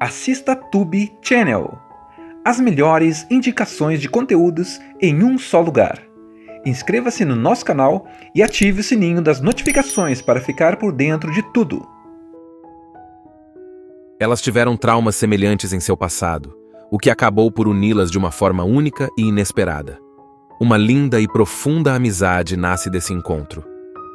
assista Tube Channel. As melhores indicações de conteúdos em um só lugar. Inscreva-se no nosso canal e ative o sininho das notificações para ficar por dentro de tudo. Elas tiveram traumas semelhantes em seu passado, o que acabou por uni-las de uma forma única e inesperada. Uma linda e profunda amizade nasce desse encontro.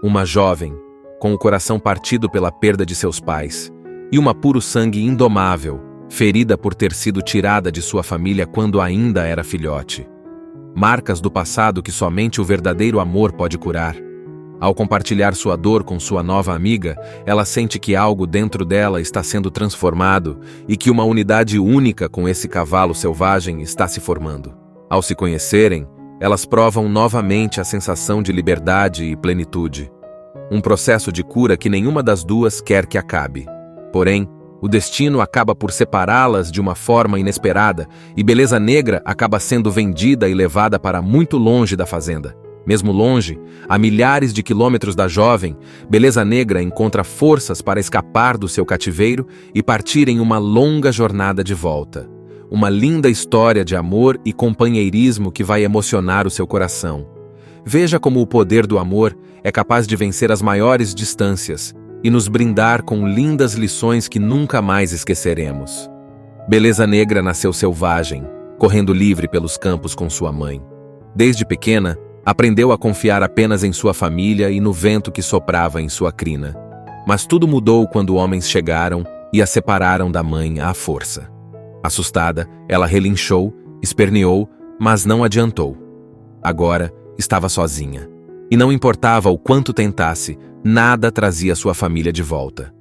Uma jovem, com o coração partido pela perda de seus pais, e uma puro sangue indomável, ferida por ter sido tirada de sua família quando ainda era filhote. Marcas do passado que somente o verdadeiro amor pode curar. Ao compartilhar sua dor com sua nova amiga, ela sente que algo dentro dela está sendo transformado e que uma unidade única com esse cavalo selvagem está se formando. Ao se conhecerem, elas provam novamente a sensação de liberdade e plenitude. Um processo de cura que nenhuma das duas quer que acabe. Porém, o destino acaba por separá-las de uma forma inesperada e Beleza Negra acaba sendo vendida e levada para muito longe da fazenda. Mesmo longe, a milhares de quilômetros da jovem, Beleza Negra encontra forças para escapar do seu cativeiro e partir em uma longa jornada de volta. Uma linda história de amor e companheirismo que vai emocionar o seu coração. Veja como o poder do amor é capaz de vencer as maiores distâncias e nos brindar com lindas lições que nunca mais esqueceremos. Beleza Negra nasceu selvagem, correndo livre pelos campos com sua mãe. Desde pequena, aprendeu a confiar apenas em sua família e no vento que soprava em sua crina. Mas tudo mudou quando homens chegaram e a separaram da mãe à força. Assustada, ela relinchou, esperneou, mas não adiantou. Agora, estava sozinha. E não importava o quanto tentasse, nada trazia sua família de volta.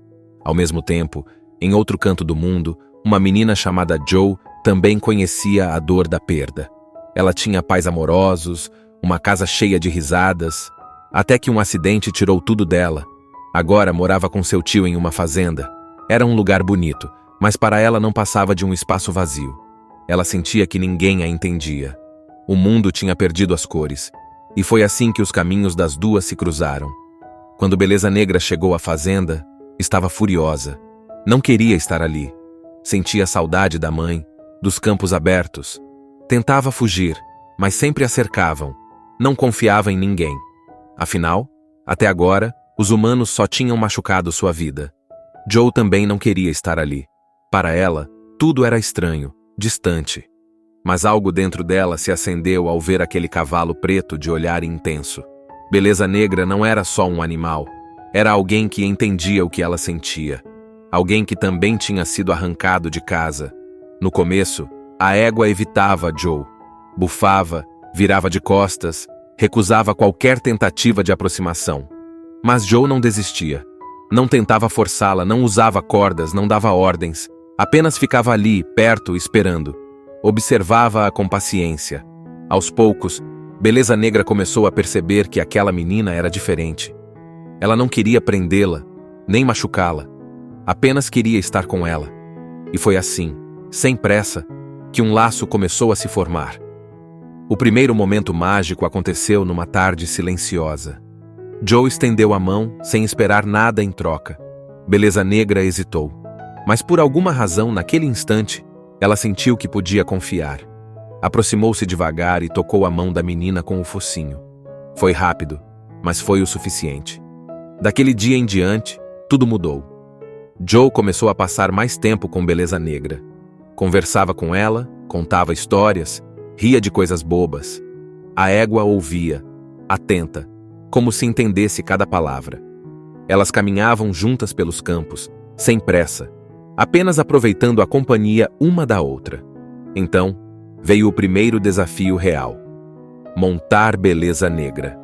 Ao mesmo tempo, em outro canto do mundo, uma menina chamada Joe também conhecia a dor da perda. Ela tinha pais amorosos, uma casa cheia de risadas, até que um acidente tirou tudo dela. Agora morava com seu tio em uma fazenda. Era um lugar bonito, mas para ela não passava de um espaço vazio. Ela sentia que ninguém a entendia. O mundo tinha perdido as cores, e foi assim que os caminhos das duas se cruzaram. Quando Beleza Negra chegou à fazenda, estava furiosa. Não queria estar ali. Sentia saudade da mãe, dos campos abertos. Tentava fugir, mas sempre a cercavam. Não confiava em ninguém. Afinal, até agora, os humanos só tinham machucado sua vida. Joe também não queria estar ali. Para ela, tudo era estranho, distante. Mas algo dentro dela se acendeu ao ver aquele cavalo preto de olhar intenso. Beleza Negra não era só um animal. Era alguém que entendia o que ela sentia. Alguém que também tinha sido arrancado de casa. No começo, a égua evitava Joe. Bufava, virava de costas, recusava qualquer tentativa de aproximação. Mas Joe não desistia. Não tentava forçá-la, não usava cordas, não dava ordens. Apenas ficava ali, perto, esperando. Observava-a com paciência. Aos poucos, Beleza Negra começou a perceber que aquela menina era diferente. Ela não queria prendê-la, nem machucá-la. Apenas queria estar com ela. E foi assim, sem pressa, que um laço começou a se formar. O primeiro momento mágico aconteceu numa tarde silenciosa. Joe estendeu a mão, sem esperar nada em troca. Beleza Negra hesitou. Mas por alguma razão, naquele instante, ela sentiu que podia confiar. Aproximou-se devagar e tocou a mão da menina com o focinho. Foi rápido, mas foi o suficiente. Daquele dia em diante, tudo mudou. Joe começou a passar mais tempo com Beleza Negra. Conversava com ela, contava histórias, ria de coisas bobas. A égua ouvia, atenta, como se entendesse cada palavra. Elas caminhavam juntas pelos campos, sem pressa, apenas aproveitando a companhia uma da outra. Então, veio o primeiro desafio real: montar Beleza Negra.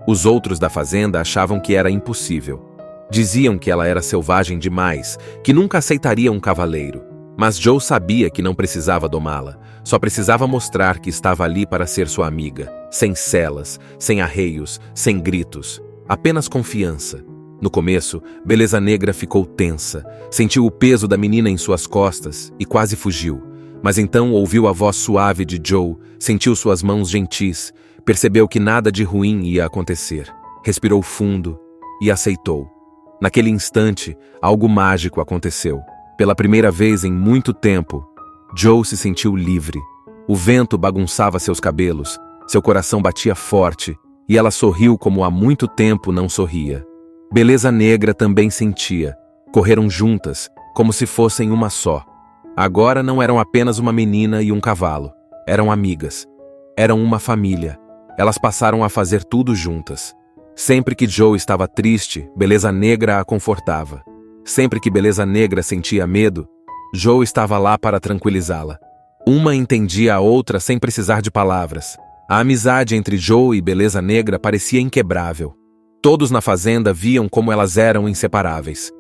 Os outros da fazenda achavam que era impossível. Diziam que ela era selvagem demais, que nunca aceitaria um cavaleiro. Mas Joe sabia que não precisava domá-la, só precisava mostrar que estava ali para ser sua amiga, sem celas, sem arreios, sem gritos, apenas confiança. No começo, Beleza Negra ficou tensa, sentiu o peso da menina em suas costas e quase fugiu. Mas então ouviu a voz suave de Joe, sentiu suas mãos gentis, percebeu que nada de ruim ia acontecer. Respirou fundo e aceitou. Naquele instante, algo mágico aconteceu. Pela primeira vez em muito tempo, Joe se sentiu livre. O vento bagunçava seus cabelos, seu coração batia forte, e ela sorriu como há muito tempo não sorria. Beleza Negra também sentia. Correram juntas, como se fossem uma só. Agora não eram apenas uma menina e um cavalo. Eram amigas. Eram uma família. Elas passaram a fazer tudo juntas. Sempre que Joe estava triste, Beleza Negra a confortava. Sempre que Beleza Negra sentia medo, Joe estava lá para tranquilizá-la. Uma entendia a outra sem precisar de palavras. A amizade entre Joe e Beleza Negra parecia inquebrável. Todos na fazenda viam como elas eram inseparáveis.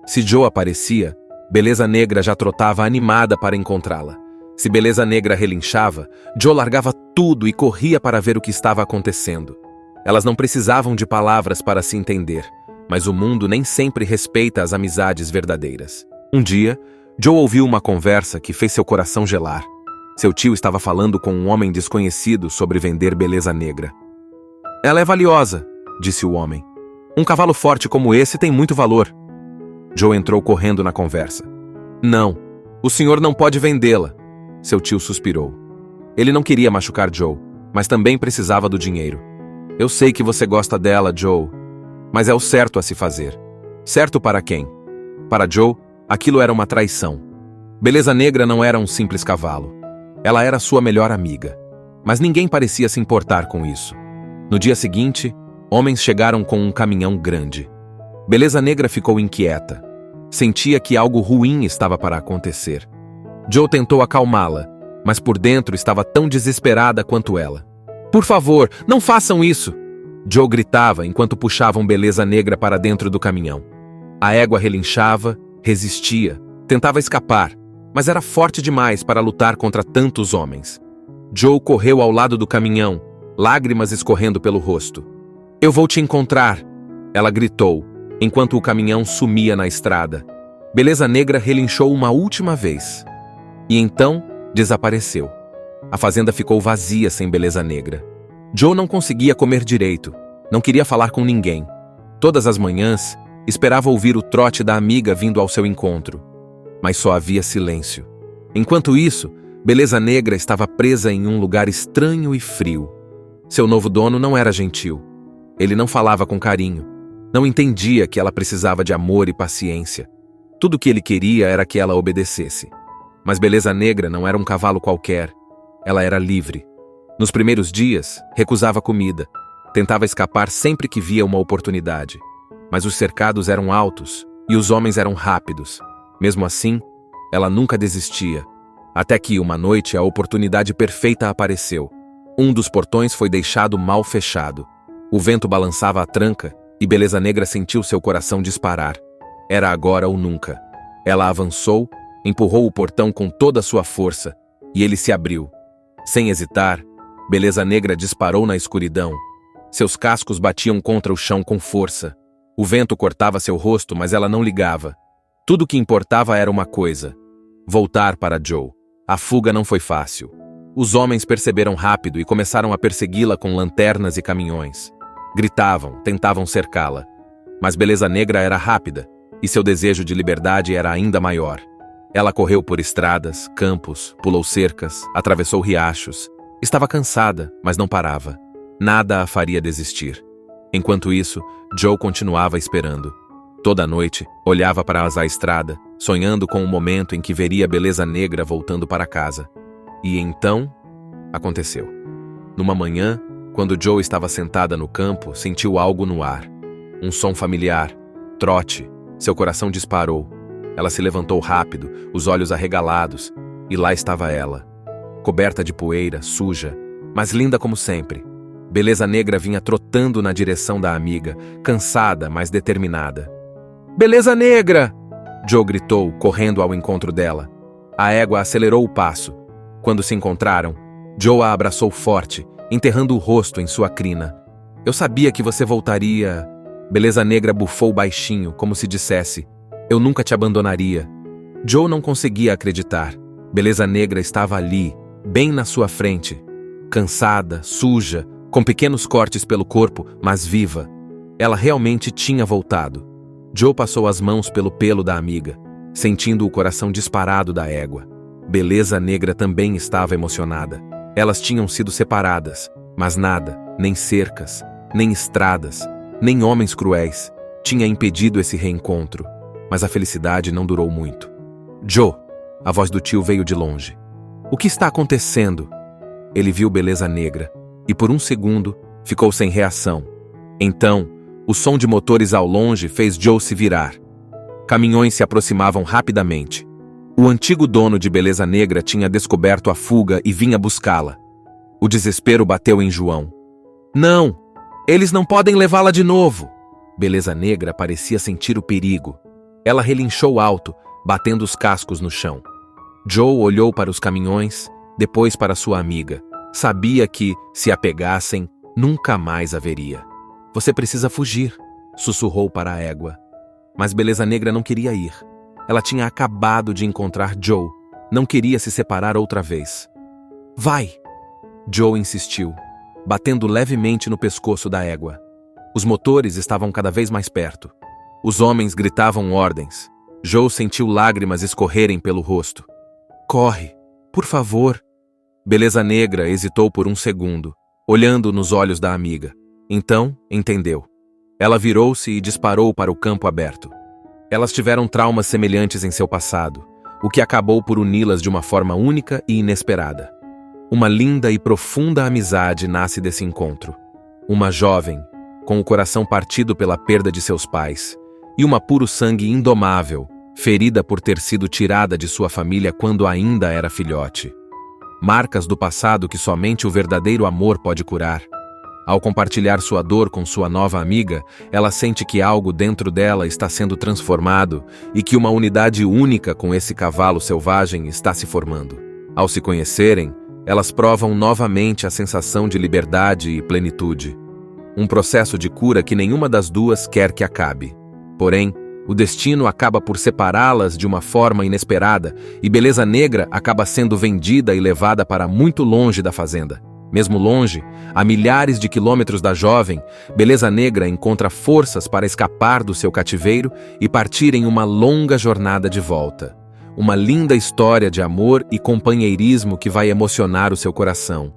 Se Joe aparecia, Beleza Negra já trotava animada para encontrá-la. Se Beleza Negra relinchava, Joe largava tudo e corria para ver o que estava acontecendo. Elas não precisavam de palavras para se entender, mas o mundo nem sempre respeita as amizades verdadeiras. Um dia, Joe ouviu uma conversa que fez seu coração gelar. Seu tio estava falando com um homem desconhecido sobre vender Beleza Negra. "Ela é valiosa", disse o homem. "Um cavalo forte como esse tem muito valor." Joe entrou correndo na conversa. "Não, o senhor não pode vendê-la." Seu tio suspirou. Ele não queria machucar Joe, mas também precisava do dinheiro. "Eu sei que você gosta dela, Joe, mas é o certo a se fazer." Certo para quem? Para Joe, aquilo era uma traição. Beleza Negra não era um simples cavalo. Ela era sua melhor amiga. Mas ninguém parecia se importar com isso. No dia seguinte, homens chegaram com um caminhão grande. Beleza Negra ficou inquieta. Sentia que algo ruim estava para acontecer. Joe tentou acalmá-la, mas por dentro estava tão desesperada quanto ela. "Por favor, não façam isso!" Joe gritava enquanto puxavam Beleza Negra para dentro do caminhão. A égua relinchava, resistia, tentava escapar, mas era forte demais para lutar contra tantos homens. Joe correu ao lado do caminhão, lágrimas escorrendo pelo rosto. "Eu vou te encontrar!" ela gritou, enquanto o caminhão sumia na estrada. Beleza Negra relinchou uma última vez. E então, desapareceu. A fazenda ficou vazia sem Beleza Negra. Joe não conseguia comer direito, não queria falar com ninguém. Todas as manhãs, esperava ouvir o trote da amiga vindo ao seu encontro. Mas só havia silêncio. Enquanto isso, Beleza Negra estava presa em um lugar estranho e frio. Seu novo dono não era gentil. Ele não falava com carinho. Não entendia que ela precisava de amor e paciência. Tudo o que ele queria era que ela obedecesse. Mas Beleza Negra não era um cavalo qualquer. Ela era livre. Nos primeiros dias, recusava comida. Tentava escapar sempre que via uma oportunidade. Mas os cercados eram altos e os homens eram rápidos. Mesmo assim, ela nunca desistia. Até que, uma noite, a oportunidade perfeita apareceu. Um dos portões foi deixado mal fechado. O vento balançava a tranca e Beleza Negra sentiu seu coração disparar. Era agora ou nunca. Ela avançou, empurrou o portão com toda a sua força e ele se abriu. Sem hesitar, Beleza Negra disparou na escuridão. Seus cascos batiam contra o chão com força. O vento cortava seu rosto, mas ela não ligava. Tudo o que importava era uma coisa: voltar para Joe. A fuga não foi fácil. Os homens perceberam rápido e começaram a persegui-la com lanternas e caminhões. Gritavam, tentavam cercá-la. Mas Beleza Negra era rápida, e seu desejo de liberdade era ainda maior. Ela correu por estradas, campos, pulou cercas, atravessou riachos. Estava cansada, mas não parava. Nada a faria desistir. Enquanto isso, Joe continuava esperando. Toda noite, olhava para a estrada, sonhando com o momento em que veria Beleza Negra voltando para casa. E então, aconteceu. Numa manhã, quando Joe estava sentada no campo, sentiu algo no ar. Um som familiar. Trote. Seu coração disparou. Ela se levantou rápido, os olhos arregalados, e lá estava ela. Coberta de poeira, suja, mas linda como sempre. Beleza Negra vinha trotando na direção da amiga, cansada, mas determinada. "Beleza Negra!" Joe gritou, correndo ao encontro dela. A égua acelerou o passo. Quando se encontraram, Joe a abraçou forte, enterrando o rosto em sua crina. "Eu sabia que você voltaria." Beleza Negra bufou baixinho, como se dissesse: "Eu nunca te abandonaria." Joe não conseguia acreditar. Beleza Negra estava ali, bem na sua frente. Cansada, suja, com pequenos cortes pelo corpo, mas viva. Ela realmente tinha voltado. Joe passou as mãos pelo pelo da amiga. sentindo o coração disparado da égua. Beleza Negra também estava emocionada. Elas tinham sido separadas, mas nada, nem cercas, nem estradas, nem homens cruéis, tinha impedido esse reencontro. Mas a felicidade não durou muito. Joe, a voz do tio veio de longe. O que está acontecendo? Ele viu Beleza Negra e por um segundo ficou sem reação. Então, o som de motores ao longe fez Joe se virar. Caminhões se aproximavam rapidamente. O antigo dono de Beleza Negra tinha descoberto a fuga e vinha buscá-la. O desespero bateu em João. Não! Eles não podem levá-la de novo! Beleza Negra parecia sentir o perigo. Ela relinchou alto, batendo os cascos no chão. Joe olhou para os caminhões, depois para sua amiga. Sabia que, se a pegassem, nunca mais a veria. Você precisa fugir, sussurrou para a égua. Mas Beleza Negra não queria ir. Ela tinha acabado de encontrar Joe. Não queria se separar outra vez. Vai! Joe insistiu, batendo levemente no pescoço da égua. Os motores estavam cada vez mais perto. Os homens gritavam ordens. Joe sentiu lágrimas escorrerem pelo rosto. Corre, por favor. Beleza Negra hesitou por um segundo, olhando nos olhos da amiga. Então, entendeu. Ela virou-se e disparou para o campo aberto. Elas tiveram traumas semelhantes em seu passado, o que acabou por uni-las de uma forma única e inesperada. Uma linda e profunda amizade nasce desse encontro. Uma jovem, com o coração partido pela perda de seus pais, e uma puro sangue indomável, ferida por ter sido tirada de sua família quando ainda era filhote. Marcas do passado que somente o verdadeiro amor pode curar. Ao compartilhar sua dor com sua nova amiga, ela sente que algo dentro dela está sendo transformado e que uma unidade única com esse cavalo selvagem está se formando. Ao se conhecerem, elas provam novamente a sensação de liberdade e plenitude. Um processo de cura que nenhuma das duas quer que acabe. Porém, o destino acaba por separá-las de uma forma inesperada e Beleza Negra acaba sendo vendida e levada para muito longe da fazenda. Mesmo longe, a milhares de quilômetros da jovem, Beleza Negra encontra forças para escapar do seu cativeiro e partir em uma longa jornada de volta. Uma linda história de amor e companheirismo que vai emocionar o seu coração.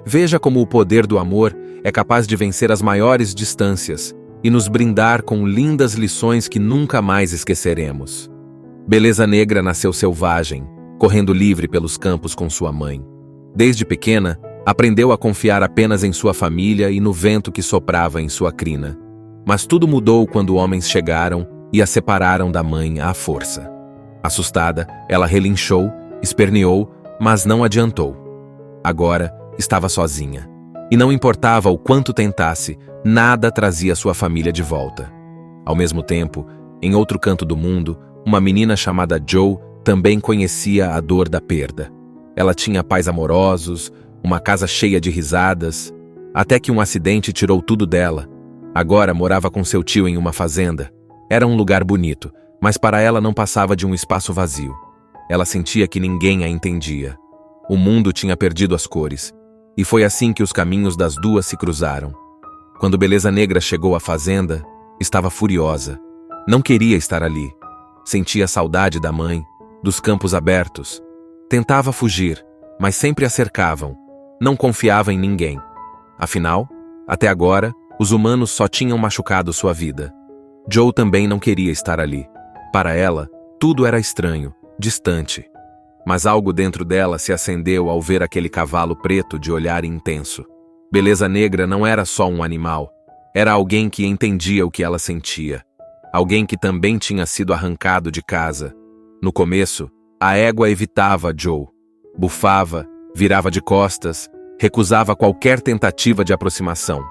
Veja como o poder do amor é capaz de vencer as maiores distâncias e nos brindar com lindas lições que nunca mais esqueceremos. Beleza Negra nasceu selvagem, correndo livre pelos campos com sua mãe. Desde pequena, aprendeu a confiar apenas em sua família e no vento que soprava em sua crina. Mas tudo mudou quando homens chegaram e a separaram da mãe à força. Assustada, ela relinchou, esperneou, mas não adiantou. Agora, estava sozinha. E não importava o quanto tentasse, nada trazia sua família de volta. Ao mesmo tempo, em outro canto do mundo, uma menina chamada Joe também conhecia a dor da perda. Ela tinha pais amorosos, uma casa cheia de risadas, até que um acidente tirou tudo dela. Agora morava com seu tio em uma fazenda. Era um lugar bonito, mas para ela não passava de um espaço vazio. Ela sentia que ninguém a entendia. O mundo tinha perdido as cores, e foi assim que os caminhos das duas se cruzaram. Quando Beleza Negra chegou à fazenda, estava furiosa. Não queria estar ali. Sentia saudade da mãe, dos campos abertos. Tentava fugir, mas sempre a cercavam. Não confiava em ninguém. Afinal, até agora, os humanos só tinham machucado sua vida. Joe também não queria estar ali. Para ela, tudo era estranho, distante. Mas algo dentro dela se acendeu ao ver aquele cavalo preto de olhar intenso. Beleza Negra não era só um animal. Era alguém que entendia o que ela sentia. Alguém que também tinha sido arrancado de casa. No começo, a égua evitava Joe. Bufava, virava de costas, recusava qualquer tentativa de aproximação.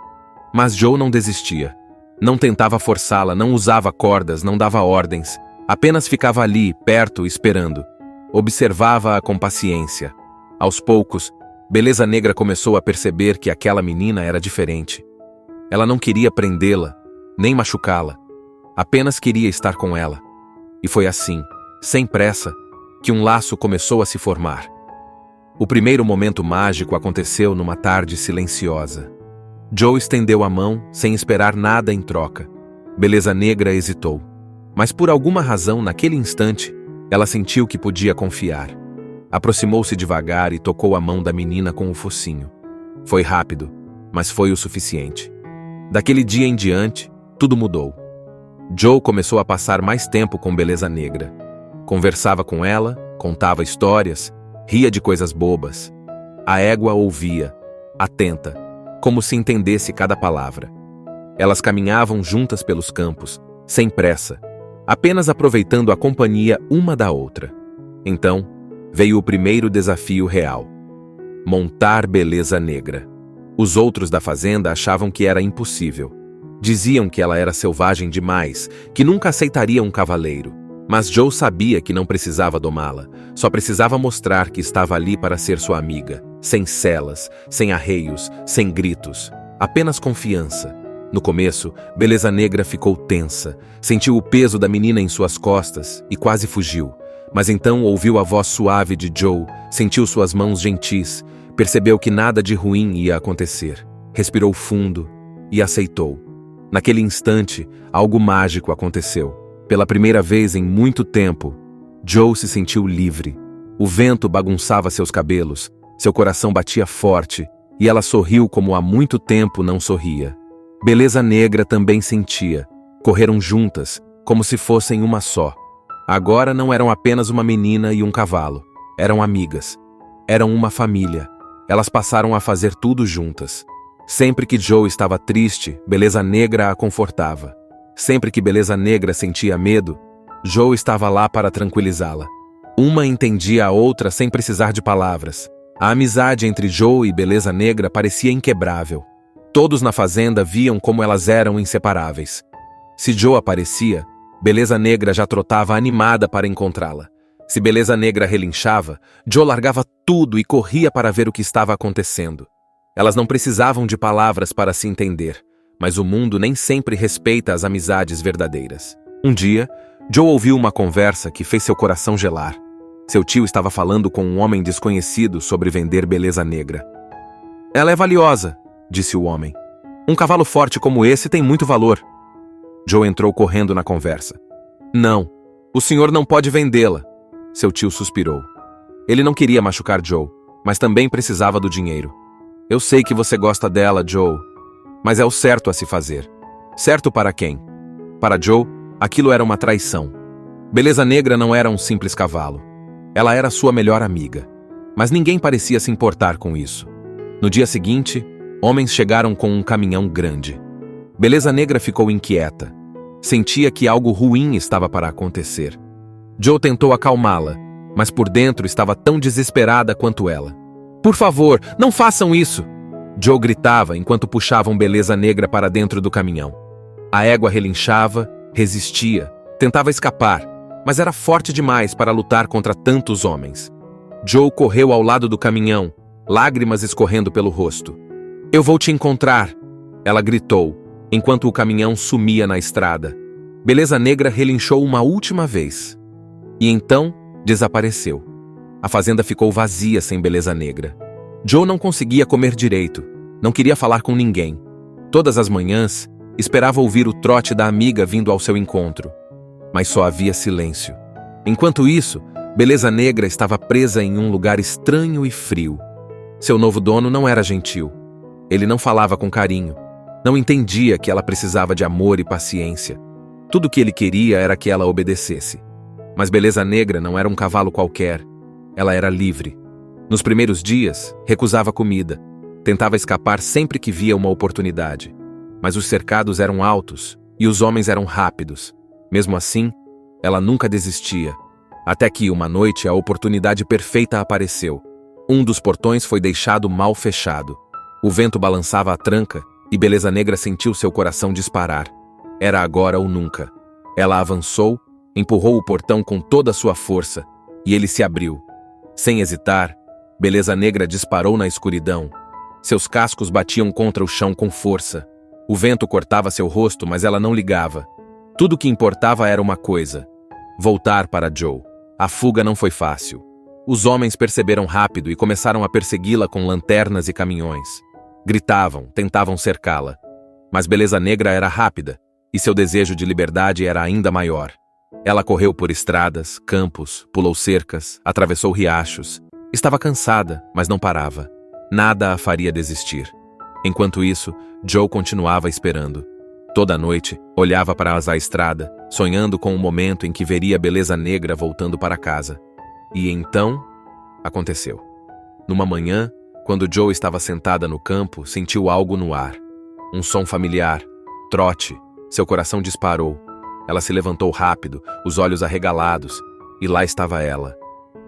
Mas Joe não desistia. Não tentava forçá-la, não usava cordas, não dava ordens. Apenas ficava ali, perto, esperando. Observava-a com paciência. Aos poucos, Beleza Negra começou a perceber que aquela menina era diferente. Ela não queria prendê-la, nem machucá-la. Apenas queria estar com ela. E foi assim, sem pressa, que um laço começou a se formar. O primeiro momento mágico aconteceu numa tarde silenciosa. Joe estendeu a mão, sem esperar nada em troca. Beleza Negra hesitou. Mas por alguma razão, naquele instante, Ela sentiu que podia confiar. Aproximou-se devagar e tocou a mão da menina com o focinho. Foi rápido, mas foi o suficiente. Daquele dia em diante, tudo mudou. Joe começou a passar mais tempo com Beleza Negra. Conversava com ela, contava histórias, ria de coisas bobas. A égua ouvia, atenta, como se entendesse cada palavra. Elas caminhavam juntas pelos campos, sem pressa, apenas aproveitando a companhia uma da outra. Então, veio o primeiro desafio real: montar Beleza Negra. Os outros da fazenda achavam que era impossível. Diziam que ela era selvagem demais, que nunca aceitaria um cavaleiro. Mas Joe sabia que não precisava domá-la, só precisava mostrar que estava ali para ser sua amiga, sem celas, sem arreios, sem gritos, apenas confiança. No começo, Beleza Negra ficou tensa, sentiu o peso da menina em suas costas e quase fugiu. Mas então ouviu a voz suave de Joe, sentiu suas mãos gentis, percebeu que nada de ruim ia acontecer. Respirou fundo e aceitou. Naquele instante, algo mágico aconteceu. Pela primeira vez em muito tempo, Joe se sentiu livre. O vento bagunçava seus cabelos, seu coração batia forte, e ela sorriu como há muito tempo não sorria. Beleza Negra também sentia. Correram juntas, como se fossem uma só. Agora não eram apenas uma menina e um cavalo. Eram amigas. Eram uma família. Elas passaram a fazer tudo juntas. Sempre que Joe estava triste, Beleza Negra a confortava. Sempre que Beleza Negra sentia medo, Joe estava lá para tranquilizá-la. Uma entendia a outra sem precisar de palavras. A amizade entre Joe e Beleza Negra parecia inquebrável. Todos na fazenda viam como elas eram inseparáveis. Se Joe aparecia, Beleza Negra já trotava animada para encontrá-la. Se Beleza Negra relinchava, Joe largava tudo e corria para ver o que estava acontecendo. Elas não precisavam de palavras para se entender, mas o mundo nem sempre respeita as amizades verdadeiras. Um dia, Joe ouviu uma conversa que fez seu coração gelar. Seu tio estava falando com um homem desconhecido sobre vender Beleza Negra. "Ela é valiosa", disse o homem. "Um cavalo forte como esse tem muito valor." Joe entrou correndo na conversa. "Não, o senhor não pode vendê-la." Seu tio suspirou. Ele não queria machucar Joe, mas também precisava do dinheiro. "Eu sei que você gosta dela, Joe, mas é o certo a se fazer." Certo para quem? Para Joe, aquilo era uma traição. Beleza Negra não era um simples cavalo. Ela era sua melhor amiga. Mas ninguém parecia se importar com isso. No dia seguinte, homens chegaram com um caminhão grande. Beleza Negra ficou inquieta. Sentia que algo ruim estava para acontecer. Joe tentou acalmá-la, mas por dentro estava tão desesperada quanto ela. "Por favor, não façam isso!" Joe gritava enquanto puxavam Beleza Negra para dentro do caminhão. A égua relinchava, resistia, tentava escapar, mas era forte demais para lutar contra tantos homens. Joe correu ao lado do caminhão, lágrimas escorrendo pelo rosto. "Eu vou te encontrar!" ela gritou, enquanto o caminhão sumia na estrada. Beleza Negra relinchou uma última vez. E então, desapareceu. A fazenda ficou vazia sem Beleza Negra. Joe não conseguia comer direito, não queria falar com ninguém. Todas as manhãs, esperava ouvir o trote da amiga vindo ao seu encontro. Mas só havia silêncio. Enquanto isso, Beleza Negra estava presa em um lugar estranho e frio. Seu novo dono não era gentil. Ele não falava com carinho. Não entendia que ela precisava de amor e paciência. Tudo o que ele queria era que ela obedecesse. Mas Beleza Negra não era um cavalo qualquer. Ela era livre. Nos primeiros dias, recusava comida. Tentava escapar sempre que via uma oportunidade. Mas os cercados eram altos e os homens eram rápidos. Mesmo assim, ela nunca desistia. Até que, uma noite, a oportunidade perfeita apareceu. Um dos portões foi deixado mal fechado. O vento balançava a tranca e Beleza Negra sentiu seu coração disparar. Era agora ou nunca. Ela avançou, empurrou o portão com toda a sua força e ele se abriu. Sem hesitar, Beleza Negra disparou na escuridão. Seus cascos batiam contra o chão com força. O vento cortava seu rosto, mas ela não ligava. Tudo o que importava era uma coisa: voltar para Joe. A fuga não foi fácil. Os homens perceberam rápido e começaram a persegui-la com lanternas e caminhões. Gritavam, tentavam cercá-la. Mas Beleza Negra era rápida, e seu desejo de liberdade era ainda maior. Ela correu por estradas, campos, pulou cercas, atravessou riachos. Estava cansada, mas não parava. Nada a faria desistir. Enquanto isso, Joe continuava esperando. Toda noite, olhava para a estrada, sonhando com o momento em que veria a Beleza Negra voltando para casa. E então, aconteceu. Numa manhã, quando Joe estava sentada no campo, sentiu algo no ar. Um som familiar. Trote. Seu coração disparou. Ela se levantou rápido, os olhos arregalados, e lá estava ela.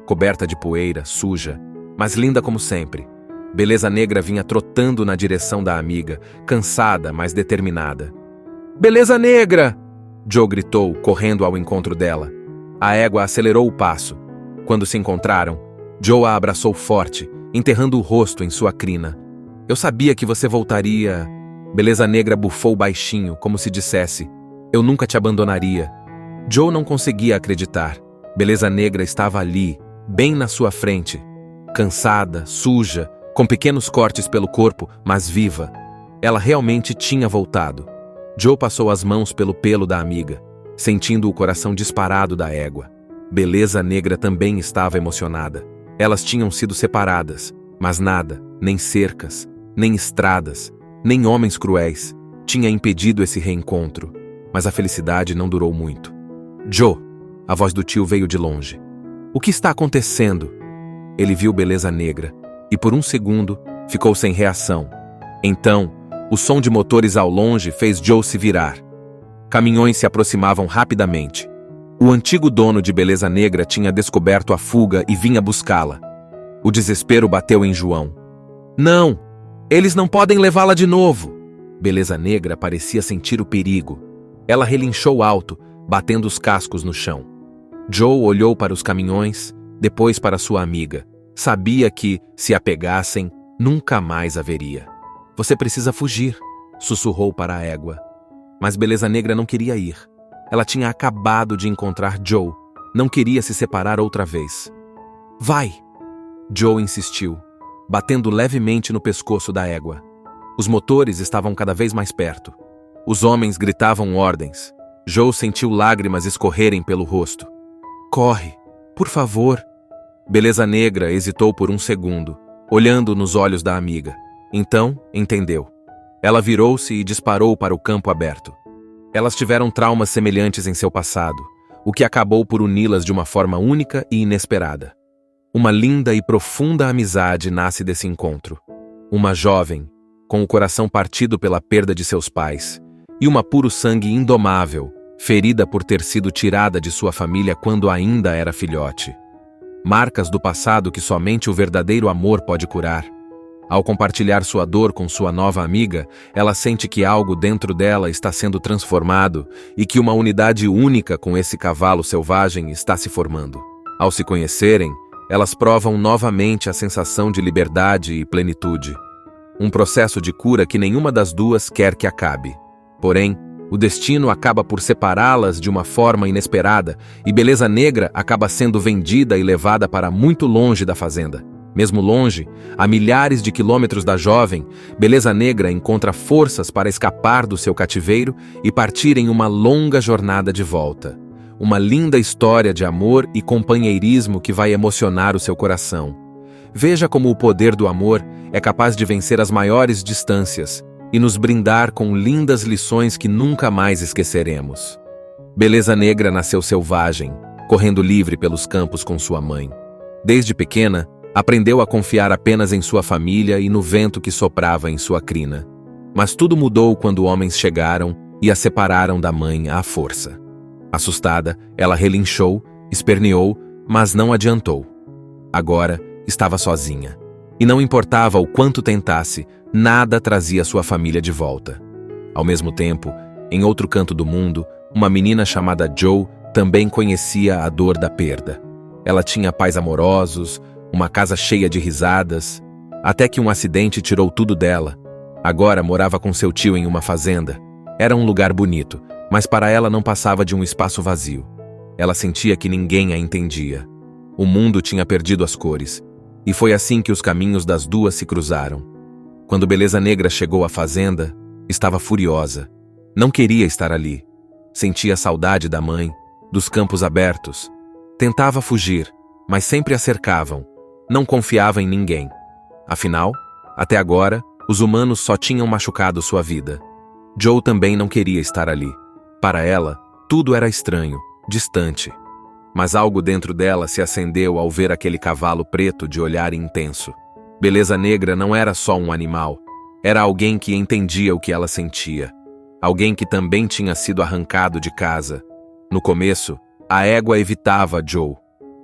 Coberta de poeira, suja, mas linda como sempre. Beleza Negra vinha trotando na direção da amiga, cansada, mas determinada. "Beleza Negra!" Joe gritou, correndo ao encontro dela. A égua acelerou o passo. Quando se encontraram, Joe a abraçou forte, enterrando o rosto em sua crina. "Eu sabia que você voltaria." Beleza Negra bufou baixinho, como se dissesse: "Eu nunca te abandonaria." Joe não conseguia acreditar. Beleza Negra estava ali, bem na sua frente. Cansada, suja, com pequenos cortes pelo corpo, mas viva. Ela realmente tinha voltado. Joe passou as mãos pelo pelo da amiga, sentindo o coração disparado da égua. Beleza Negra também estava emocionada. Elas tinham sido separadas, mas nada, nem cercas, nem estradas, nem homens cruéis, tinha impedido esse reencontro. Mas a felicidade não durou muito. "Joe!" A voz do tio veio de longe. "O que está acontecendo?" Ele viu Beleza Negra e, por um segundo, ficou sem reação. Então, o som de motores ao longe fez Joe se virar. Caminhões se aproximavam rapidamente. O antigo dono de Beleza Negra tinha descoberto a fuga e vinha buscá-la. O desespero bateu em João. "Não! Eles não podem levá-la de novo!" Beleza Negra parecia sentir o perigo. Ela relinchou alto, batendo os cascos no chão. Joe olhou para os caminhões, depois para sua amiga. Sabia que, se a pegassem, nunca mais a veria. "Você precisa fugir", sussurrou para a égua. Mas Beleza Negra não queria ir. Ela tinha acabado de encontrar Joe. Não queria se separar outra vez. "Vai!" Joe insistiu, batendo levemente no pescoço da égua. Os motores estavam cada vez mais perto. Os homens gritavam ordens. Joe sentiu lágrimas escorrerem pelo rosto. "Corre, por favor." Beleza Negra hesitou por um segundo, olhando nos olhos da amiga. Então, entendeu. Ela virou-se e disparou para o campo aberto. Elas tiveram traumas semelhantes em seu passado, o que acabou por uni-las de uma forma única e inesperada. Uma linda e profunda amizade nasce desse encontro. Uma jovem, com o coração partido pela perda de seus pais, e uma puro-sangue indomável, ferida por ter sido tirada de sua família quando ainda era filhote. Marcas do passado que somente o verdadeiro amor pode curar. Ao compartilhar sua dor com sua nova amiga, ela sente que algo dentro dela está sendo transformado e que uma unidade única com esse cavalo selvagem está se formando. Ao se conhecerem, elas provam novamente a sensação de liberdade e plenitude. Um processo de cura que nenhuma das duas quer que acabe. Porém, o destino acaba por separá-las de uma forma inesperada e Beleza Negra acaba sendo vendida e levada para muito longe da fazenda. Mesmo longe, a milhares de quilômetros da jovem, Beleza Negra encontra forças para escapar do seu cativeiro e partir em uma longa jornada de volta. Uma linda história de amor e companheirismo que vai emocionar o seu coração. Veja como o poder do amor é capaz de vencer as maiores distâncias e nos brindar com lindas lições que nunca mais esqueceremos. Beleza Negra nasceu selvagem, correndo livre pelos campos com sua mãe. Desde pequena, aprendeu a confiar apenas em sua família e no vento que soprava em sua crina. Mas tudo mudou quando homens chegaram e a separaram da mãe à força. Assustada, ela relinchou, esperneou, mas não adiantou. Agora, estava sozinha. E não importava o quanto tentasse, nada trazia sua família de volta. Ao mesmo tempo, em outro canto do mundo, uma menina chamada Joe também conhecia a dor da perda. Ela tinha pais amorosos, uma casa cheia de risadas, até que um acidente tirou tudo dela. Agora morava com seu tio em uma fazenda. Era um lugar bonito, mas para ela não passava de um espaço vazio. Ela sentia que ninguém a entendia. O mundo tinha perdido as cores, e foi assim que os caminhos das duas se cruzaram. Quando Beleza Negra chegou à fazenda, estava furiosa. Não queria estar ali. Sentia saudade da mãe, dos campos abertos. Tentava fugir, mas sempre a cercavam. Não confiava em ninguém. Afinal, até agora, os humanos só tinham machucado sua vida. Joe também não queria estar ali. Para ela, tudo era estranho, distante. Mas algo dentro dela se acendeu ao ver aquele cavalo preto de olhar intenso. Beleza Negra não era só um animal. Era alguém que entendia o que ela sentia. Alguém que também tinha sido arrancado de casa. No começo, a égua evitava Joe.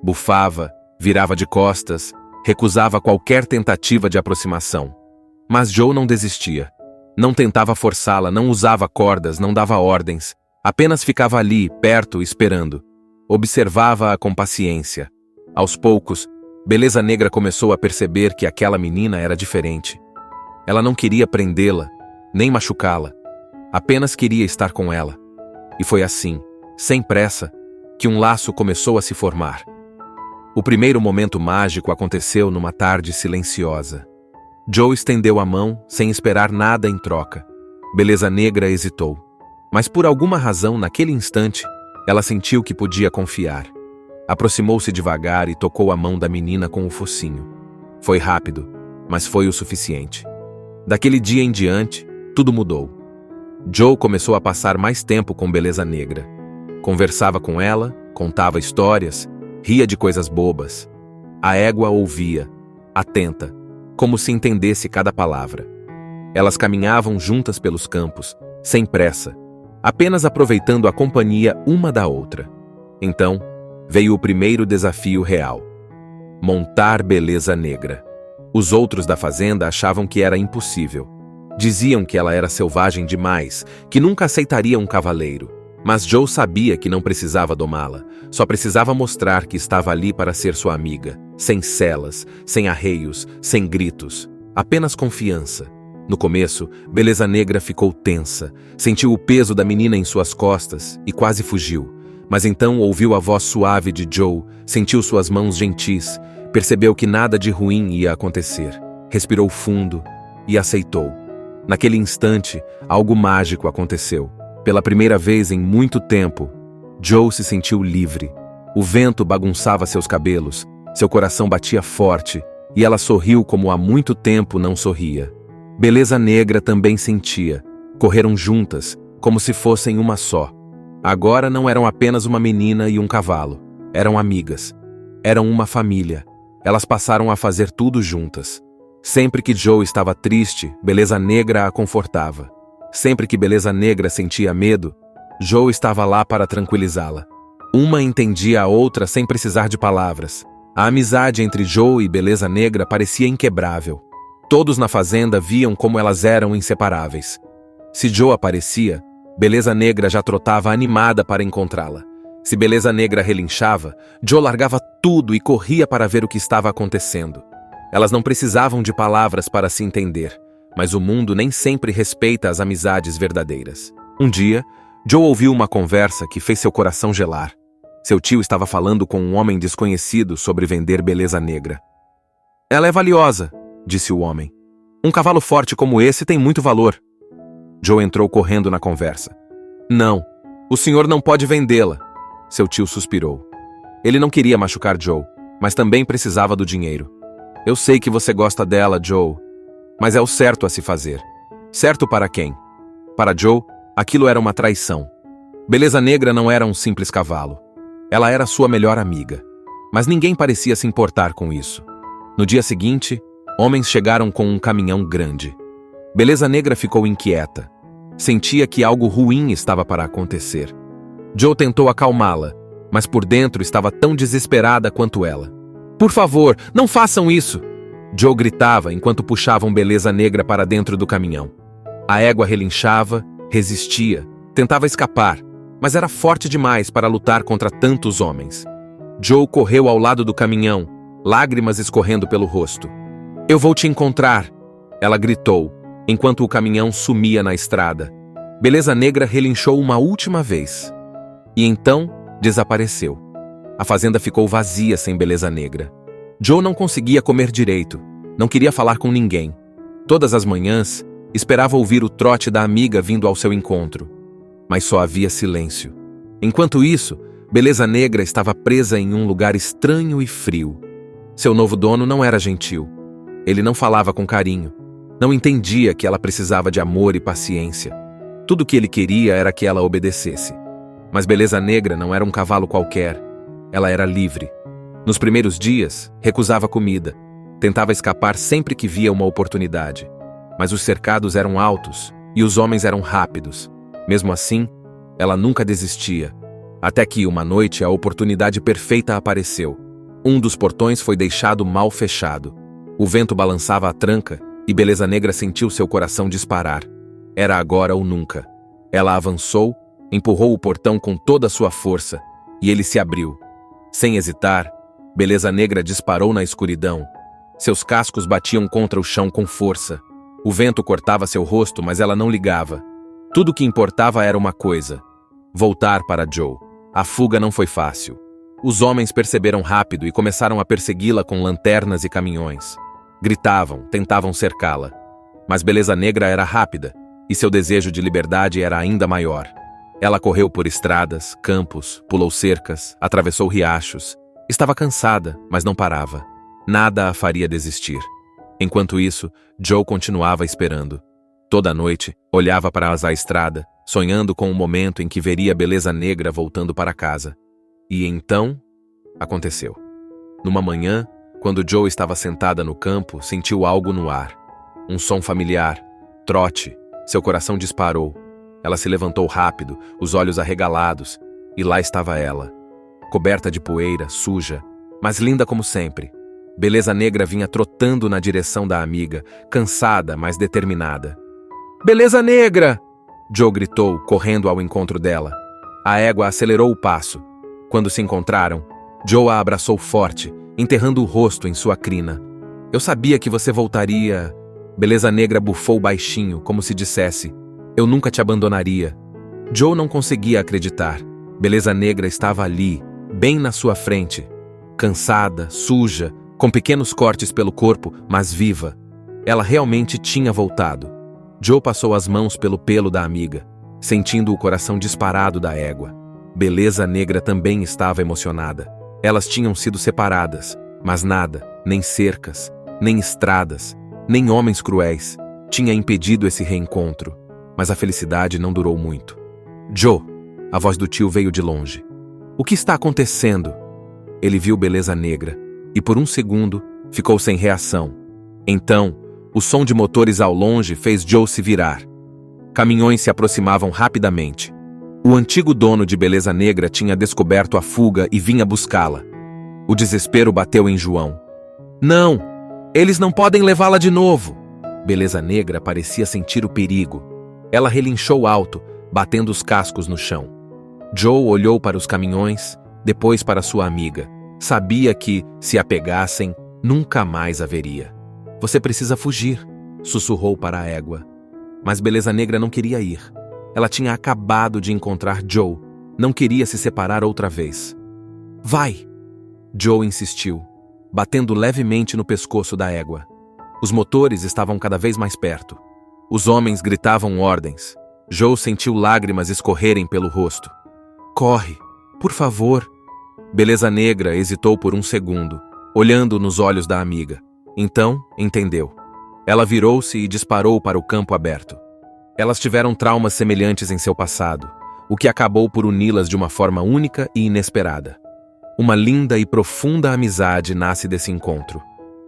Bufava, virava de costas, recusava qualquer tentativa de aproximação. Mas Joe não desistia. Não tentava forçá-la, não usava cordas, não dava ordens. Apenas ficava ali, perto, esperando. Observava-a com paciência. Aos poucos, Beleza Negra começou a perceber que aquela menina era diferente. Ela não queria prendê-la, nem machucá-la. Apenas queria estar com ela. E foi assim, sem pressa, que um laço começou a se formar. O primeiro momento mágico aconteceu numa tarde silenciosa. Joe estendeu a mão, sem esperar nada em troca. Beleza Negra hesitou. Mas por alguma razão, naquele instante, ela sentiu que podia confiar. Aproximou-se devagar e tocou a mão da menina com o focinho. Foi rápido, mas foi o suficiente. Daquele dia em diante, tudo mudou. Joe começou a passar mais tempo com Beleza Negra. Conversava com ela, contava histórias, ria de coisas bobas. A égua ouvia, atenta, como se entendesse cada palavra. Elas caminhavam juntas pelos campos, sem pressa, apenas aproveitando a companhia uma da outra. Então, veio o primeiro desafio real: montar Beleza Negra. Os outros da fazenda achavam que era impossível. Diziam que ela era selvagem demais, que nunca aceitaria um cavaleiro. Mas Joe sabia que não precisava domá-la, só precisava mostrar que estava ali para ser sua amiga, sem celas, sem arreios, sem gritos, apenas confiança. No começo, Beleza Negra ficou tensa, sentiu o peso da menina em suas costas e quase fugiu. Mas então ouviu a voz suave de Joe, sentiu suas mãos gentis, percebeu que nada de ruim ia acontecer, respirou fundo e aceitou. Naquele instante, algo mágico aconteceu. Pela primeira vez em muito tempo, Joe se sentiu livre. O vento bagunçava seus cabelos, seu coração batia forte, e ela sorriu como há muito tempo não sorria. Beleza Negra também sentia. Correram juntas, como se fossem uma só. Agora não eram apenas uma menina e um cavalo. Eram amigas. Eram uma família. Elas passaram a fazer tudo juntas. Sempre que Joe estava triste, Beleza Negra a confortava. Sempre que Beleza Negra sentia medo, Joe estava lá para tranquilizá-la. Uma entendia a outra sem precisar de palavras. A amizade entre Joe e Beleza Negra parecia inquebrável. Todos na fazenda viam como elas eram inseparáveis. Se Joe aparecia, Beleza Negra já trotava animada para encontrá-la. Se Beleza Negra relinchava, Joe largava tudo e corria para ver o que estava acontecendo. Elas não precisavam de palavras para se entender, mas o mundo nem sempre respeita as amizades verdadeiras. Um dia, Joe ouviu uma conversa que fez seu coração gelar. Seu tio estava falando com um homem desconhecido sobre vender Beleza Negra. "Ela é valiosa", disse o homem. "Um cavalo forte como esse tem muito valor." Joe entrou correndo na conversa. "Não, o senhor não pode vendê-la." Seu tio suspirou. Ele não queria machucar Joe, mas também precisava do dinheiro. "Eu sei que você gosta dela, Joe, mas é o certo a se fazer." Certo para quem? Para Joe, aquilo era uma traição. Beleza Negra não era um simples cavalo. Ela era sua melhor amiga. Mas ninguém parecia se importar com isso. No dia seguinte, homens chegaram com um caminhão grande. Beleza Negra ficou inquieta. Sentia que algo ruim estava para acontecer. Joe tentou acalmá-la, mas por dentro estava tão desesperada quanto ela. "Por favor, não façam isso!" Joe gritava enquanto puxavam Beleza Negra para dentro do caminhão. A égua relinchava, resistia, tentava escapar, mas era forte demais para lutar contra tantos homens. Joe correu ao lado do caminhão, lágrimas escorrendo pelo rosto. "Eu vou te encontrar!" ela gritou, enquanto o caminhão sumia na estrada. Beleza Negra relinchou uma última vez. E então, desapareceu. A fazenda ficou vazia sem Beleza Negra. Joe não conseguia comer direito, não queria falar com ninguém. Todas as manhãs, esperava ouvir o trote da amiga vindo ao seu encontro. Mas só havia silêncio. Enquanto isso, Beleza Negra estava presa em um lugar estranho e frio. Seu novo dono não era gentil. Ele não falava com carinho. Não entendia que ela precisava de amor e paciência. Tudo o que ele queria era que ela obedecesse. Mas Beleza Negra não era um cavalo qualquer. Ela era livre. Nos primeiros dias, recusava comida. Tentava escapar sempre que via uma oportunidade. Mas os cercados eram altos e os homens eram rápidos. Mesmo assim, ela nunca desistia. Até que, uma noite, a oportunidade perfeita apareceu. Um dos portões foi deixado mal fechado. O vento balançava a tranca e Beleza Negra sentiu seu coração disparar. Era agora ou nunca. Ela avançou, empurrou o portão com toda a sua força e ele se abriu. Sem hesitar, Beleza Negra disparou na escuridão. Seus cascos batiam contra o chão com força. O vento cortava seu rosto, mas ela não ligava. Tudo o que importava era uma coisa: voltar para Joe. A fuga não foi fácil. Os homens perceberam rápido e começaram a persegui-la com lanternas e caminhões. Gritavam, tentavam cercá-la. Mas Beleza Negra era rápida, e seu desejo de liberdade era ainda maior. Ela correu por estradas, campos, pulou cercas, atravessou riachos. Estava cansada, mas não parava. Nada a faria desistir. Enquanto isso, Joe continuava esperando. Toda noite, olhava para a estrada, sonhando com o momento em que veria Beleza Negra voltando para casa. E então, aconteceu. Numa manhã, quando Joe estava sentada no campo, sentiu algo no ar. Um som familiar. Trote. Seu coração disparou. Ela se levantou rápido, os olhos arregalados, e lá estava ela. Coberta de poeira, suja, mas linda como sempre. Beleza Negra vinha trotando na direção da amiga, cansada, mas determinada. "Beleza Negra!" Joe gritou, correndo ao encontro dela. A égua acelerou o passo. Quando se encontraram, Joe a abraçou forte, enterrando o rosto em sua crina. "Eu sabia que você voltaria." Beleza Negra bufou baixinho, como se dissesse: "Eu nunca te abandonaria." Joe não conseguia acreditar. Beleza Negra estava ali, bem na sua frente. Cansada, suja, com pequenos cortes pelo corpo, mas viva. Ela realmente tinha voltado. Joe passou as mãos pelo pelo da amiga, sentindo o coração disparado da égua. Beleza Negra também estava emocionada. Elas tinham sido separadas, mas nada, nem cercas, nem estradas, nem homens cruéis, tinha impedido esse reencontro. Mas a felicidade não durou muito. "Joe!" A voz do tio veio de longe. "O que está acontecendo?" Ele viu Beleza Negra e, por um segundo, ficou sem reação. Então, o som de motores ao longe fez Joe se virar. Caminhões se aproximavam rapidamente. O antigo dono de Beleza Negra tinha descoberto a fuga e vinha buscá-la. O desespero bateu em João. "Não! Eles não podem levá-la de novo!" Beleza Negra parecia sentir o perigo. Ela relinchou alto, batendo os cascos no chão. Joe olhou para os caminhões, depois para sua amiga. Sabia que, se a pegassem, nunca mais a veria. "Você precisa fugir", sussurrou para a égua. Mas Beleza Negra não queria ir. Ela tinha acabado de encontrar Joe. Não queria se separar outra vez. "Vai!" Joe insistiu, batendo levemente no pescoço da égua. Os motores estavam cada vez mais perto. Os homens gritavam ordens. Joe sentiu lágrimas escorrerem pelo rosto. "Corre, por favor." Beleza Negra hesitou por um segundo, olhando nos olhos da amiga. Então, entendeu. Ela virou-se e disparou para o campo aberto. Elas tiveram traumas semelhantes em seu passado, o que acabou por uni-las de uma forma única e inesperada. Uma linda e profunda amizade nasce desse encontro.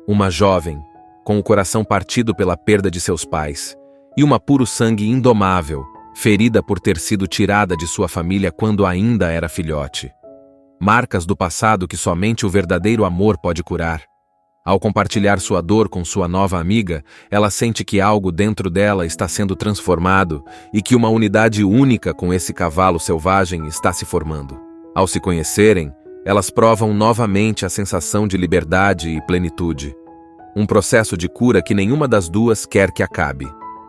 Uma jovem, com o coração partido pela perda de seus pais, e uma puro sangue indomável, ferida por ter sido tirada de sua família quando ainda era filhote. Marcas do passado que somente o verdadeiro amor pode curar. Ao compartilhar sua dor com sua nova amiga, ela sente que algo dentro dela está sendo transformado e que uma unidade única com esse cavalo selvagem está se formando. Ao se conhecerem, elas provam novamente a sensação de liberdade e plenitude. Um processo de cura que nenhuma das duas quer que acabe.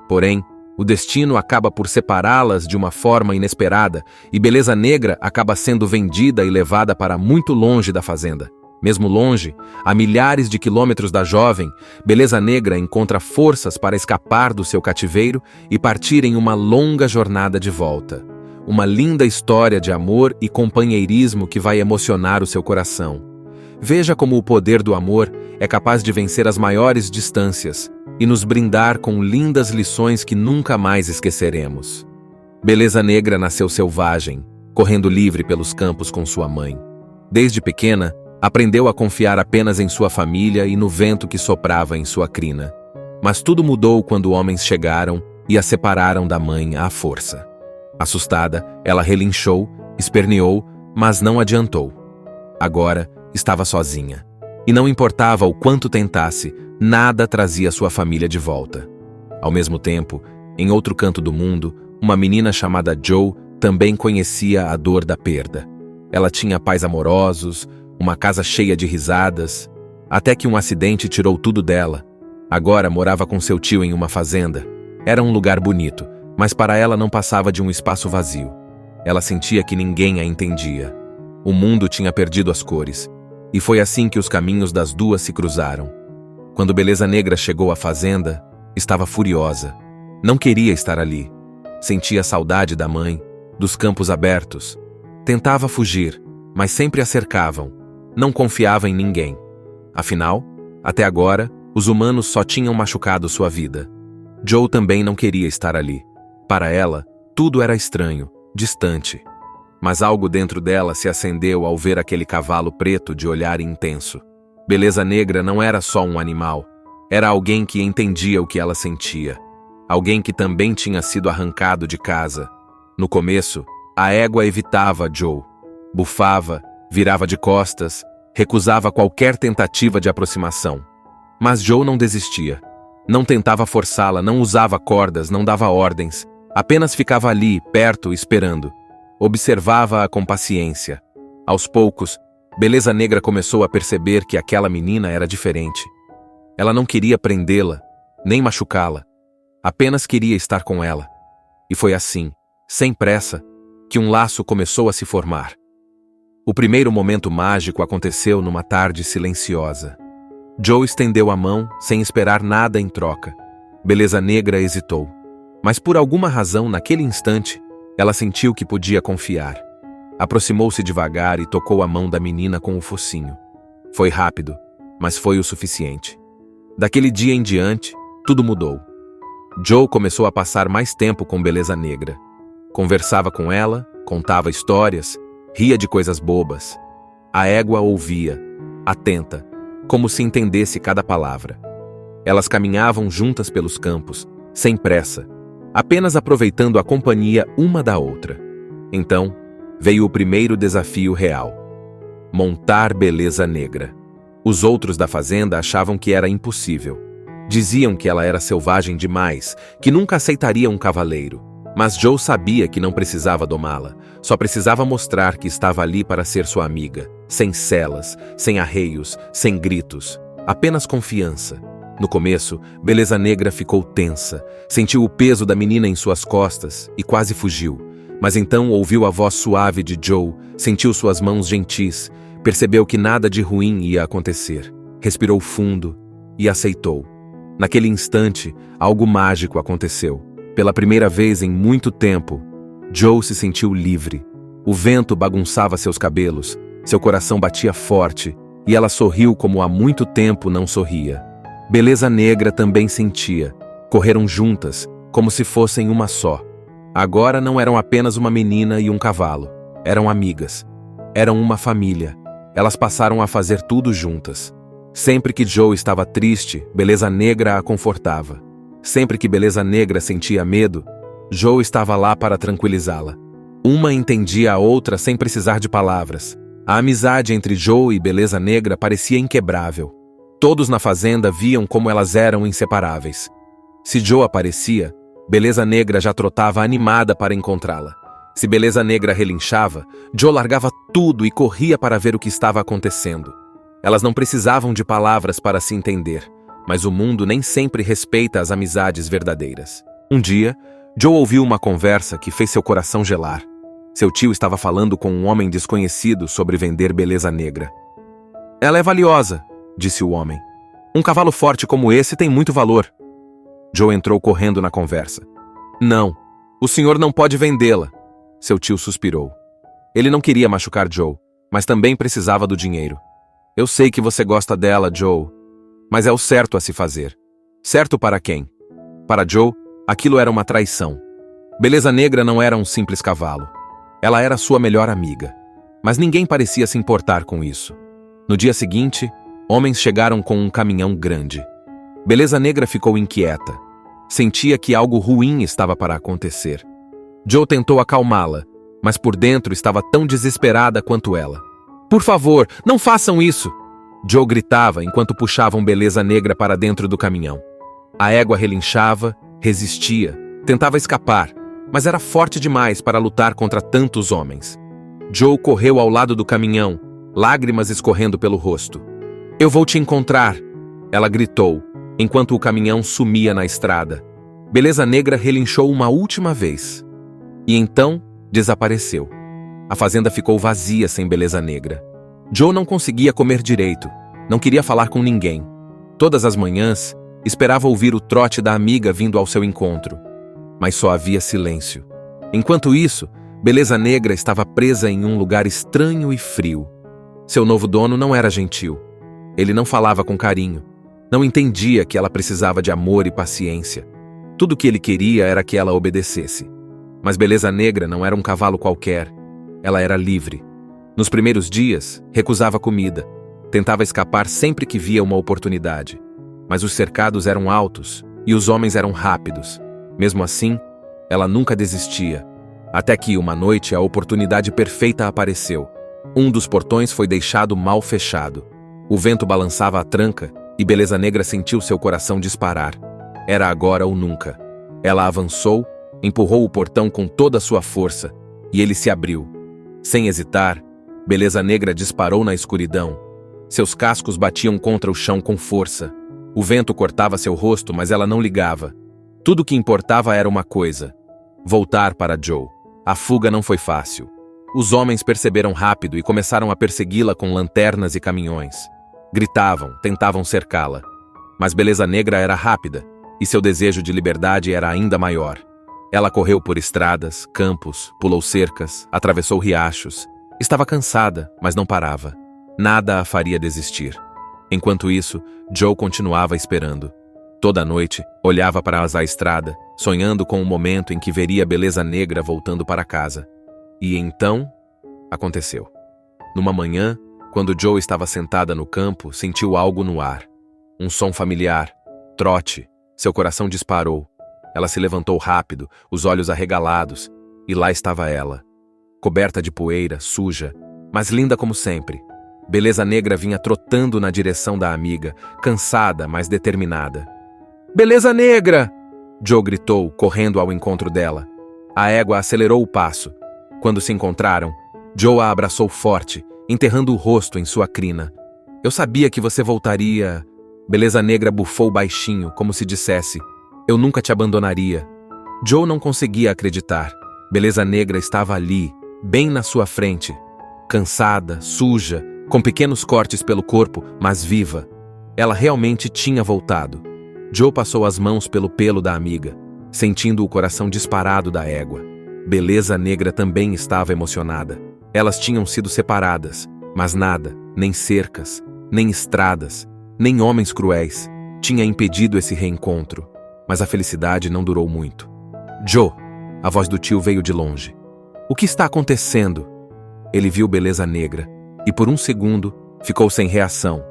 Porém, o destino acaba por separá-las de uma forma inesperada e Beleza Negra acaba sendo vendida e levada para muito longe da fazenda. Mesmo longe, a milhares de quilômetros da jovem, Beleza Negra encontra forças para escapar do seu cativeiro e partir em uma longa jornada de volta. uma linda história de amor e companheirismo que vai emocionar o seu coração. Veja como o poder do amor é capaz de vencer as maiores distâncias e nos brindar com lindas lições que nunca mais esqueceremos. Beleza Negra nasceu selvagem, correndo livre pelos campos com sua mãe. Desde pequena, aprendeu a confiar apenas em sua família e no vento que soprava em sua crina. Mas tudo mudou quando homens chegaram e a separaram da mãe à força. Assustada, ela relinchou, esperneou, mas não adiantou. Agora, estava sozinha. E não importava o quanto tentasse, nada trazia sua família de volta. Ao mesmo tempo, em outro canto do mundo, uma menina chamada Jo também conhecia a dor da perda. Ela tinha pais amorosos, uma casa cheia de risadas, até que um acidente tirou tudo dela. Agora morava com seu tio em uma fazenda. Era um lugar bonito, mas para ela não passava de um espaço vazio. Ela sentia que ninguém a entendia. O mundo tinha perdido as cores, e foi assim que os caminhos das duas se cruzaram. Quando Beleza Negra chegou à fazenda, estava furiosa. Não queria estar ali. Sentia saudade da mãe, dos campos abertos. Tentava fugir, mas sempre a cercavam. Não confiava em ninguém. Afinal, até agora, os humanos só tinham machucado sua vida. Jo também não queria estar ali. Para ela, tudo era estranho, distante. Mas algo dentro dela se acendeu ao ver aquele cavalo preto de olhar intenso. Beleza Negra não era só um animal. Era alguém que entendia o que ela sentia. Alguém que também tinha sido arrancado de casa. No começo, a égua evitava Jo. Bufava, virava de costas, recusava qualquer tentativa de aproximação. Mas Jo não desistia. Não tentava forçá-la, não usava cordas, não dava ordens. Apenas ficava ali, perto, esperando. Observava-a com paciência. Aos poucos, Beleza Negra começou a perceber que aquela menina era diferente. Ela não queria prendê-la, nem machucá-la. Apenas queria estar com ela. E foi assim, sem pressa, que um laço começou a se formar. O primeiro momento mágico aconteceu numa tarde silenciosa. Jo estendeu a mão, sem esperar nada em troca. Beleza Negra hesitou. Mas por alguma razão, naquele instante, ela sentiu que podia confiar. Aproximou-se devagar e tocou a mão da menina com o focinho. Foi rápido, mas foi o suficiente. Daquele dia em diante, tudo mudou. Jo começou a passar mais tempo com Beleza Negra. Conversava com ela, contava histórias, ria de coisas bobas. A égua ouvia, atenta, como se entendesse cada palavra. Elas caminhavam juntas pelos campos, sem pressa, apenas aproveitando a companhia uma da outra. Então, veio o primeiro desafio real: montar Beleza Negra. Os outros da fazenda achavam que era impossível. Diziam que ela era selvagem demais, que nunca aceitaria um cavaleiro. Mas Jo sabia que não precisava domá-la, só precisava mostrar que estava ali para ser sua amiga, sem celas, sem arreios, sem gritos, apenas confiança. No começo, Beleza Negra ficou tensa, sentiu o peso da menina em suas costas e quase fugiu. Mas então ouviu a voz suave de Jo, sentiu suas mãos gentis, percebeu que nada de ruim ia acontecer, respirou fundo e aceitou. Naquele instante, algo mágico aconteceu. Pela primeira vez em muito tempo, Jo se sentiu livre. O vento bagunçava seus cabelos, seu coração batia forte e ela sorriu como há muito tempo não sorria. Beleza Negra também sentia. Correram juntas, como se fossem uma só. Agora não eram apenas uma menina e um cavalo. Eram amigas. Eram uma família. Elas passaram a fazer tudo juntas. Sempre que Jo estava triste, Beleza Negra a confortava. Sempre que Beleza Negra sentia medo, Jo estava lá para tranquilizá-la. Uma entendia a outra sem precisar de palavras. A amizade entre Jo e Beleza Negra parecia inquebrável. Todos na fazenda viam como elas eram inseparáveis. Se Jo aparecia, Beleza Negra já trotava animada para encontrá-la. Se Beleza Negra relinchava, Jo largava tudo e corria para ver o que estava acontecendo. Elas não precisavam de palavras para se entender, mas o mundo nem sempre respeita as amizades verdadeiras. Um dia, Jo ouviu uma conversa que fez seu coração gelar. Seu tio estava falando com um homem desconhecido sobre vender Beleza Negra. "Ela é valiosa", disse o homem. "Um cavalo forte como esse tem muito valor." Jo entrou correndo na conversa. "Não, o senhor não pode vendê-la." seu tio suspirou. Ele não queria machucar Joe, mas também precisava do dinheiro. Eu sei que você gosta dela, Joe, mas é o certo a se fazer. Certo para quem? Para Joe, aquilo era uma traição. Beleza Negra não era um simples cavalo. Ela era sua melhor amiga. Mas ninguém parecia se importar com isso. No dia seguinte, homens chegaram com um caminhão grande. Beleza Negra ficou inquieta. Sentia que algo ruim estava para acontecer. Joe tentou acalmá-la, mas por dentro estava tão desesperada quanto ela. Por favor, não façam isso! Joe gritava enquanto puxavam Beleza Negra para dentro do caminhão. A égua relinchava, resistia, tentava escapar, mas era forte demais para lutar contra tantos homens. Joe correu ao lado do caminhão, lágrimas escorrendo pelo rosto. Eu vou te encontrar, ela gritou, enquanto o caminhão sumia na estrada. Beleza Negra relinchou uma última vez. E então, desapareceu. A fazenda ficou vazia sem Beleza Negra. Joe não conseguia comer direito, não queria falar com ninguém. Todas as manhãs, esperava ouvir o trote da amiga vindo ao seu encontro. Mas só havia silêncio. Enquanto isso, Beleza Negra estava presa em um lugar estranho e frio. Seu novo dono não era gentil. Ele não falava com carinho. Não entendia que ela precisava de amor e paciência. Tudo o que ele queria era que ela obedecesse. Mas Beleza Negra não era um cavalo qualquer. Ela era livre. Nos primeiros dias, recusava comida. Tentava escapar sempre que via uma oportunidade. Mas os cercados eram altos e os homens eram rápidos. Mesmo assim, ela nunca desistia. Até que, uma noite, a oportunidade perfeita apareceu. Um dos portões foi deixado mal fechado. O vento balançava a tranca e Beleza Negra sentiu seu coração disparar. Era agora ou nunca. Ela avançou, empurrou o portão com toda a sua força e ele se abriu. Sem hesitar, Beleza Negra disparou na escuridão. Seus cascos batiam contra o chão com força. O vento cortava seu rosto, mas ela não ligava. Tudo o que importava era uma coisa: voltar para Joe. A fuga não foi fácil. Os homens perceberam rápido e começaram a persegui-la com lanternas e caminhões. Gritavam, tentavam cercá-la. Mas Beleza Negra era rápida, e seu desejo de liberdade era ainda maior. Ela correu por estradas, campos, pulou cercas, atravessou riachos. Estava cansada, mas não parava. Nada a faria desistir. Enquanto isso, Joe continuava esperando. Toda noite, olhava para a estrada, sonhando com o momento em que veria Beleza Negra voltando para casa. E então, aconteceu. Numa manhã, quando Joe estava sentada no campo, sentiu algo no ar. Um som familiar. Trote. Seu coração disparou. Ela se levantou rápido, os olhos arregalados, e lá estava ela. Coberta de poeira, suja, mas linda como sempre. Beleza Negra vinha trotando na direção da amiga, cansada, mas determinada. Beleza Negra! Joe gritou, correndo ao encontro dela. A égua acelerou o passo. Quando se encontraram, Joe a abraçou forte, enterrando o rosto em sua crina. Eu sabia que você voltaria. Beleza Negra bufou baixinho, como se dissesse: eu nunca te abandonaria. Joe não conseguia acreditar. Beleza Negra estava ali, bem na sua frente. Cansada, suja, com pequenos cortes pelo corpo, mas viva. Ela realmente tinha voltado. Joe passou as mãos pelo pelo da amiga, sentindo o coração disparado da égua. Beleza Negra também estava emocionada. Elas tinham sido separadas, mas nada, nem cercas, nem estradas, nem homens cruéis, tinha impedido esse reencontro. Mas a felicidade não durou muito. Joe, a voz do tio veio de longe. O que está acontecendo? Ele viu Beleza Negra e por um segundo ficou sem reação.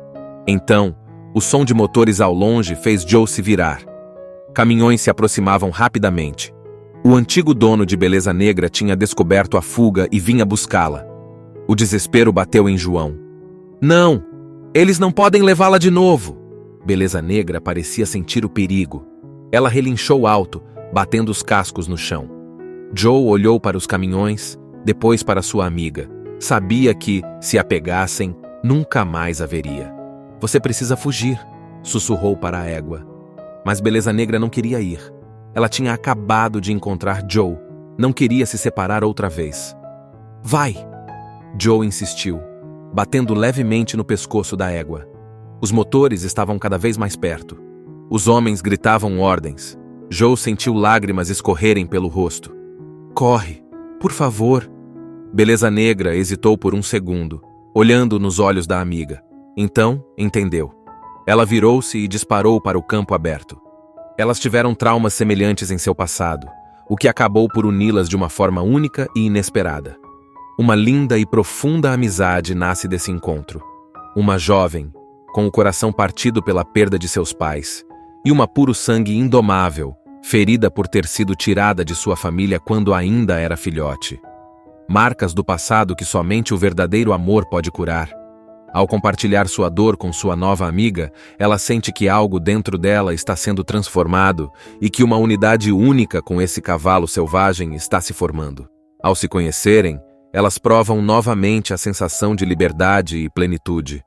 Então, o som de motores ao longe fez Joe se virar. Caminhões se aproximavam rapidamente. O antigo dono de Beleza Negra tinha descoberto a fuga e vinha buscá-la. O desespero bateu em João. Não! Eles não podem levá-la de novo! Beleza Negra parecia sentir o perigo. Ela relinchou alto, batendo os cascos no chão. Joe olhou para os caminhões, depois para sua amiga. Sabia que, se a pegassem, nunca mais a veria. Você precisa fugir, sussurrou para a égua. Mas Beleza Negra não queria ir. Ela tinha acabado de encontrar Joe. Não queria se separar outra vez. Vai! Joe insistiu, batendo levemente no pescoço da égua. Os motores estavam cada vez mais perto. Os homens gritavam ordens. Joe sentiu lágrimas escorrerem pelo rosto. Corre! Por favor. Beleza Negra hesitou por um segundo, olhando nos olhos da amiga. Então, entendeu. Ela virou-se e disparou para o campo aberto. Elas tiveram traumas semelhantes em seu passado, o que acabou por uni-las de uma forma única e inesperada. Uma linda e profunda amizade nasce desse encontro. Uma jovem, com o coração partido pela perda de seus pais, e uma puro sangue indomável, ferida por ter sido tirada de sua família quando ainda era filhote. Marcas do passado que somente o verdadeiro amor pode curar. Ao compartilhar sua dor com sua nova amiga, ela sente que algo dentro dela está sendo transformado e que uma unidade única com esse cavalo selvagem está se formando. Ao se conhecerem, elas provam novamente a sensação de liberdade e plenitude.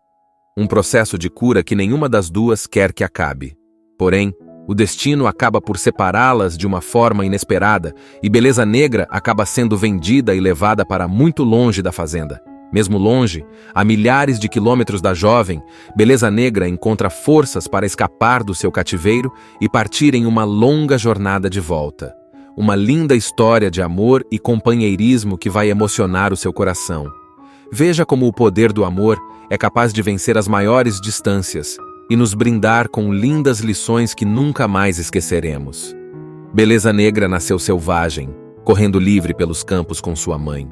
Um processo de cura que nenhuma das duas quer que acabe. Porém, o destino acaba por separá-las de uma forma inesperada e Beleza Negra acaba sendo vendida e levada para muito longe da fazenda. Mesmo longe, a milhares de quilômetros da jovem, Beleza Negra encontra forças para escapar do seu cativeiro e partir em uma longa jornada de volta. Uma linda história de amor e companheirismo que vai emocionar o seu coração. Veja como o poder do amor é capaz de vencer as maiores distâncias e nos brindar com lindas lições que nunca mais esqueceremos. Beleza Negra nasceu selvagem, correndo livre pelos campos com sua mãe.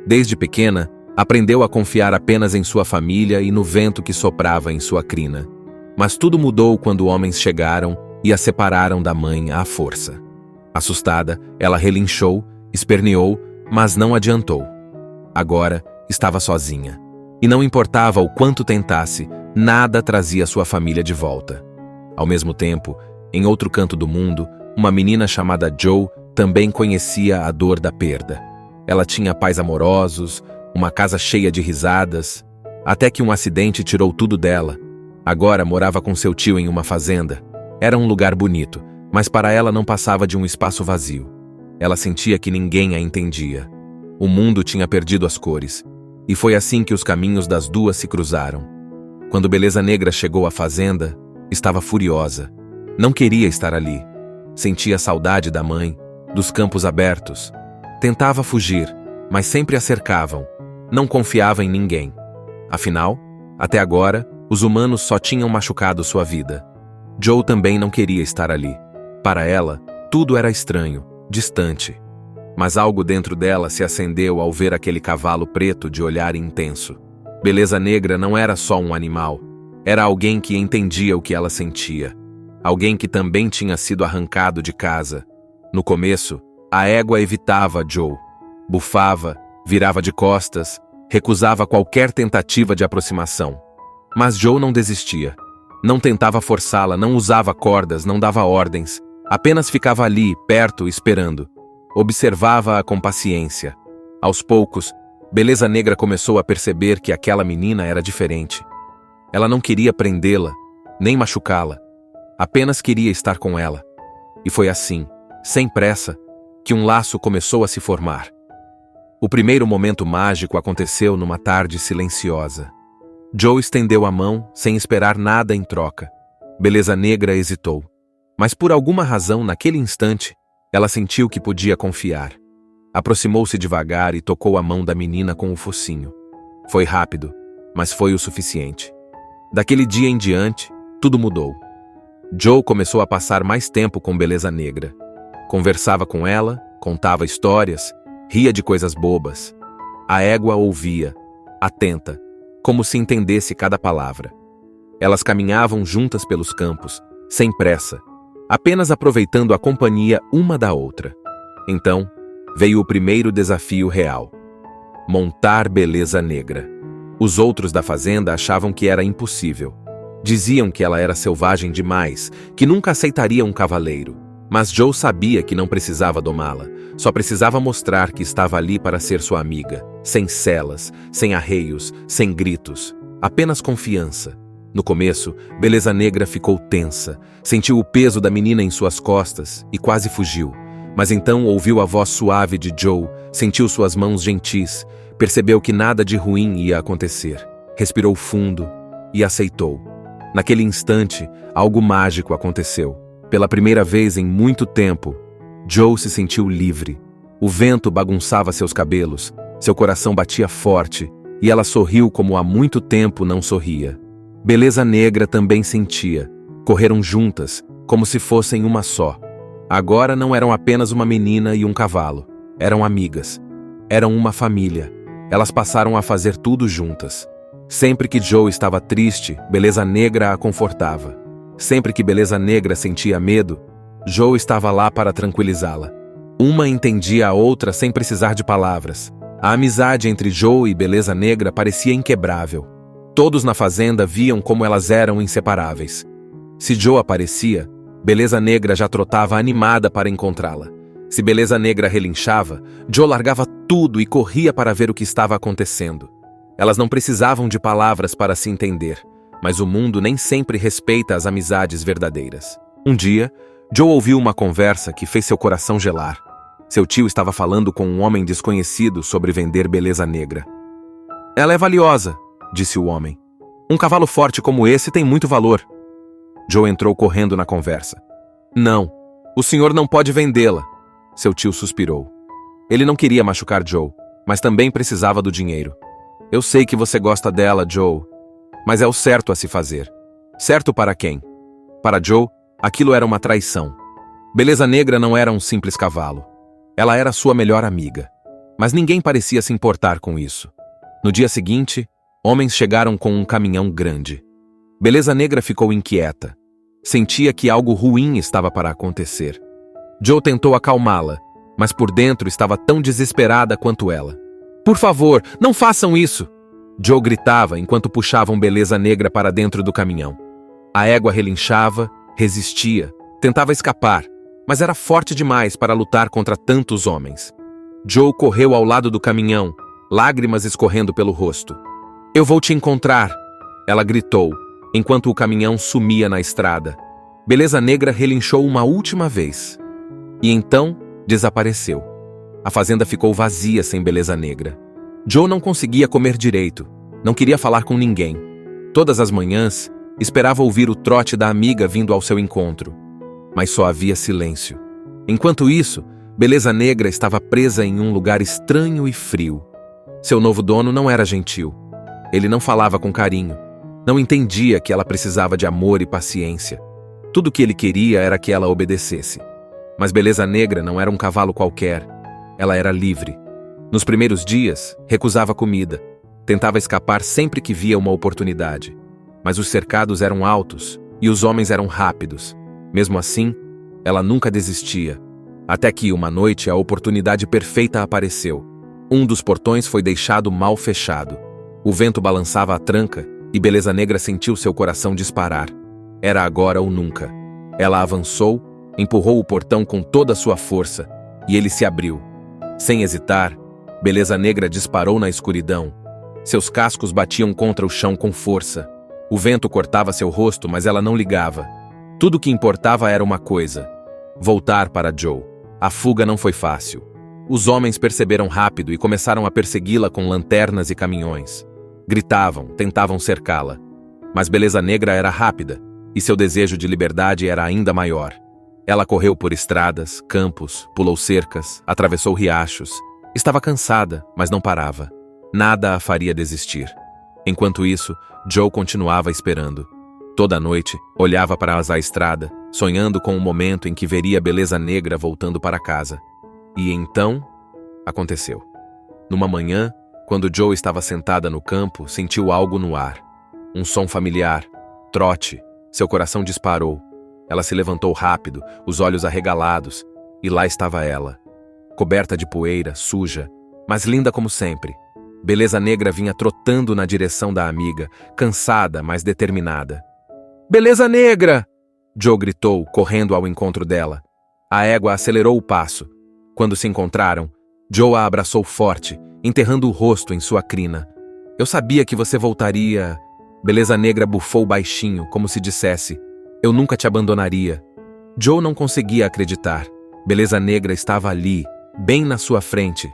Desde pequena, aprendeu a confiar apenas em sua família e no vento que soprava em sua crina. Mas tudo mudou quando homens chegaram e a separaram da mãe à força. Assustada, ela relinchou, esperneou, mas não adiantou. Agora, estava sozinha. E não importava o quanto tentasse, nada trazia sua família de volta. Ao mesmo tempo, em outro canto do mundo, uma menina chamada Joe também conhecia a dor da perda. Ela tinha pais amorosos, uma casa cheia de risadas, até que um acidente tirou tudo dela. Agora morava com seu tio em uma fazenda. Era um lugar bonito, mas para ela não passava de um espaço vazio. Ela sentia que ninguém a entendia. O mundo tinha perdido as cores, e foi assim que os caminhos das duas se cruzaram. Quando Beleza Negra chegou à fazenda, estava furiosa. Não queria estar ali. Sentia saudade da mãe, dos campos abertos. Tentava fugir, mas sempre a cercavam. Não confiava em ninguém. Afinal, até agora, os humanos só tinham machucado sua vida. Joe também não queria estar ali. Para ela, tudo era estranho, distante. Mas algo dentro dela se acendeu ao ver aquele cavalo preto de olhar intenso. Beleza Negra não era só um animal. Era alguém que entendia o que ela sentia. Alguém que também tinha sido arrancado de casa. No começo, a égua evitava Joe. Bufava, virava de costas, recusava qualquer tentativa de aproximação. Mas Joe não desistia. Não tentava forçá-la, não usava cordas, não dava ordens. Apenas ficava ali, perto, esperando. Observava-a com paciência. Aos poucos, Beleza Negra começou a perceber que aquela menina era diferente. Ela não queria prendê-la, nem machucá-la. Apenas queria estar com ela. E foi assim, sem pressa, que um laço começou a se formar. O primeiro momento mágico aconteceu numa tarde silenciosa. Joe estendeu a mão, sem esperar nada em troca. Beleza Negra hesitou. Mas por alguma razão, naquele instante, ela sentiu que podia confiar. Aproximou-se devagar e tocou a mão da menina com o focinho. Foi rápido, mas foi o suficiente. Daquele dia em diante, tudo mudou. Joe começou a passar mais tempo com Beleza Negra. Conversava com ela, contava histórias, ria de coisas bobas. A égua ouvia, atenta, como se entendesse cada palavra. Elas caminhavam juntas pelos campos, sem pressa, apenas aproveitando a companhia uma da outra. Então, veio o primeiro desafio real: montar Beleza Negra. Os outros da fazenda achavam que era impossível. Diziam que ela era selvagem demais, que nunca aceitaria um cavaleiro. Mas Joe sabia que não precisava domá-la, só precisava mostrar que estava ali para ser sua amiga, sem celas, sem arreios, sem gritos, apenas confiança. No começo, Beleza Negra ficou tensa, sentiu o peso da menina em suas costas e quase fugiu. Mas então ouviu a voz suave de Joe, sentiu suas mãos gentis, percebeu que nada de ruim ia acontecer, respirou fundo e aceitou. Naquele instante, algo mágico aconteceu. Pela primeira vez em muito tempo, Joe se sentiu livre. O vento bagunçava seus cabelos, seu coração batia forte, e ela sorriu como há muito tempo não sorria. Beleza Negra também sentia. Correram juntas, como se fossem uma só. Agora não eram apenas uma menina e um cavalo. Eram amigas. Eram uma família. Elas passaram a fazer tudo juntas. Sempre que Joe estava triste, Beleza Negra a confortava. Sempre que Beleza Negra sentia medo, Joe estava lá para tranquilizá-la. Uma entendia a outra sem precisar de palavras. A amizade entre Joe e Beleza Negra parecia inquebrável. Todos na fazenda viam como elas eram inseparáveis. Se Joe aparecia, Beleza Negra já trotava animada para encontrá-la. Se Beleza Negra relinchava, Joe largava tudo e corria para ver o que estava acontecendo. Elas não precisavam de palavras para se entender, mas o mundo nem sempre respeita as amizades verdadeiras. Um dia, Joe ouviu uma conversa que fez seu coração gelar. Seu tio estava falando com um homem desconhecido sobre vender Beleza Negra. "Ela é valiosa", disse o homem. "Um cavalo forte como esse tem muito valor." Joe entrou correndo na conversa. "Não, o senhor não pode vendê-la." Seu tio suspirou. Ele não queria machucar Joe, mas também precisava do dinheiro. "Eu sei que você gosta dela, Joe, mas é o certo a se fazer." Certo para quem? Para Joe, aquilo era uma traição. Beleza Negra não era um simples cavalo. Ela era sua melhor amiga. Mas ninguém parecia se importar com isso. No dia seguinte, homens chegaram com um caminhão grande. Beleza Negra ficou inquieta. Sentia que algo ruim estava para acontecer. Joe tentou acalmá-la, mas por dentro estava tão desesperada quanto ela. "Por favor, não façam isso!" Joe gritava enquanto puxavam Beleza Negra para dentro do caminhão. A égua relinchava, resistia, tentava escapar, mas era forte demais para lutar contra tantos homens. Joe correu ao lado do caminhão, lágrimas escorrendo pelo rosto. "Eu vou te encontrar!" ela gritou, enquanto o caminhão sumia na estrada. Beleza Negra relinchou uma última vez. E então, desapareceu. A fazenda ficou vazia sem Beleza Negra. Joe não conseguia comer direito, não queria falar com ninguém. Todas as manhãs, esperava ouvir o trote da amiga vindo ao seu encontro. Mas só havia silêncio. Enquanto isso, Beleza Negra estava presa em um lugar estranho e frio. Seu novo dono não era gentil. Ele não falava com carinho. Não entendia que ela precisava de amor e paciência. Tudo o que ele queria era que ela obedecesse. Mas Beleza Negra não era um cavalo qualquer. Ela era livre. Nos primeiros dias, recusava comida. Tentava escapar sempre que via uma oportunidade. Mas os cercados eram altos e os homens eram rápidos. Mesmo assim, ela nunca desistia. Até que, uma noite, a oportunidade perfeita apareceu. Um dos portões foi deixado mal fechado. O vento balançava a tranca e Beleza Negra sentiu seu coração disparar. Era agora ou nunca. Ela avançou, empurrou o portão com toda a sua força e ele se abriu. Sem hesitar, Beleza Negra disparou na escuridão. Seus cascos batiam contra o chão com força. O vento cortava seu rosto, mas ela não ligava. Tudo o que importava era uma coisa: voltar para Joe. A fuga não foi fácil. Os homens perceberam rápido e começaram a persegui-la com lanternas e caminhões. Gritavam, tentavam cercá-la. Mas Beleza Negra era rápida, e seu desejo de liberdade era ainda maior. Ela correu por estradas, campos, pulou cercas, atravessou riachos. Estava cansada, mas não parava. Nada a faria desistir. Enquanto isso, Joe continuava esperando. Toda noite, olhava para a estrada, sonhando com o momento em que veria Beleza Negra voltando para casa. E então, aconteceu. Numa manhã, quando Joe estava sentada no campo, sentiu algo no ar. Um som familiar. Trote. Seu coração disparou. Ela se levantou rápido, os olhos arregalados, e lá estava ela. Coberta de poeira, suja, mas linda como sempre. Beleza Negra vinha trotando na direção da amiga, cansada, mas determinada. "Beleza Negra!" Joe gritou, correndo ao encontro dela. A égua acelerou o passo. Quando se encontraram, Joe a abraçou forte, enterrando o rosto em sua crina. "Eu sabia que você voltaria." Beleza Negra bufou baixinho, como se dissesse: "Eu nunca te abandonaria." Joe não conseguia acreditar. Beleza Negra estava ali, bem na sua frente.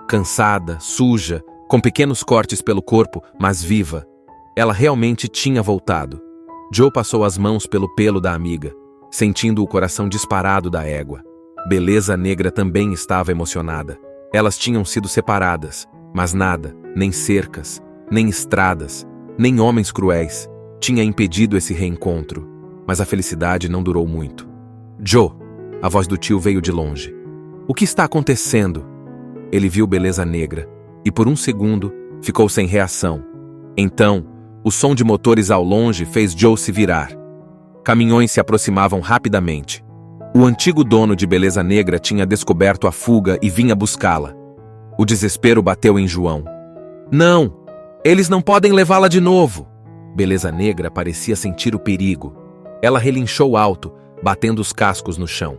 Cansada, suja, com pequenos cortes pelo corpo, mas viva. Ela realmente tinha voltado. Joe passou as mãos pelo pelo da amiga, sentindo o coração disparado da égua. Beleza Negra também estava emocionada. Elas tinham sido separadas, mas nada, nem cercas, nem estradas, nem homens cruéis, tinha impedido esse reencontro. Mas a felicidade não durou muito. Joe, a voz do tio veio de longe. O que está acontecendo? Ele viu Beleza Negra e por um segundo ficou sem reação. Então, o som de motores ao longe fez Joe se virar. Caminhões se aproximavam rapidamente. O antigo dono de Beleza Negra tinha descoberto a fuga e vinha buscá-la. O desespero bateu em João. Não! Eles não podem levá-la de novo! Beleza Negra parecia sentir o perigo. Ela relinchou alto, batendo os cascos no chão.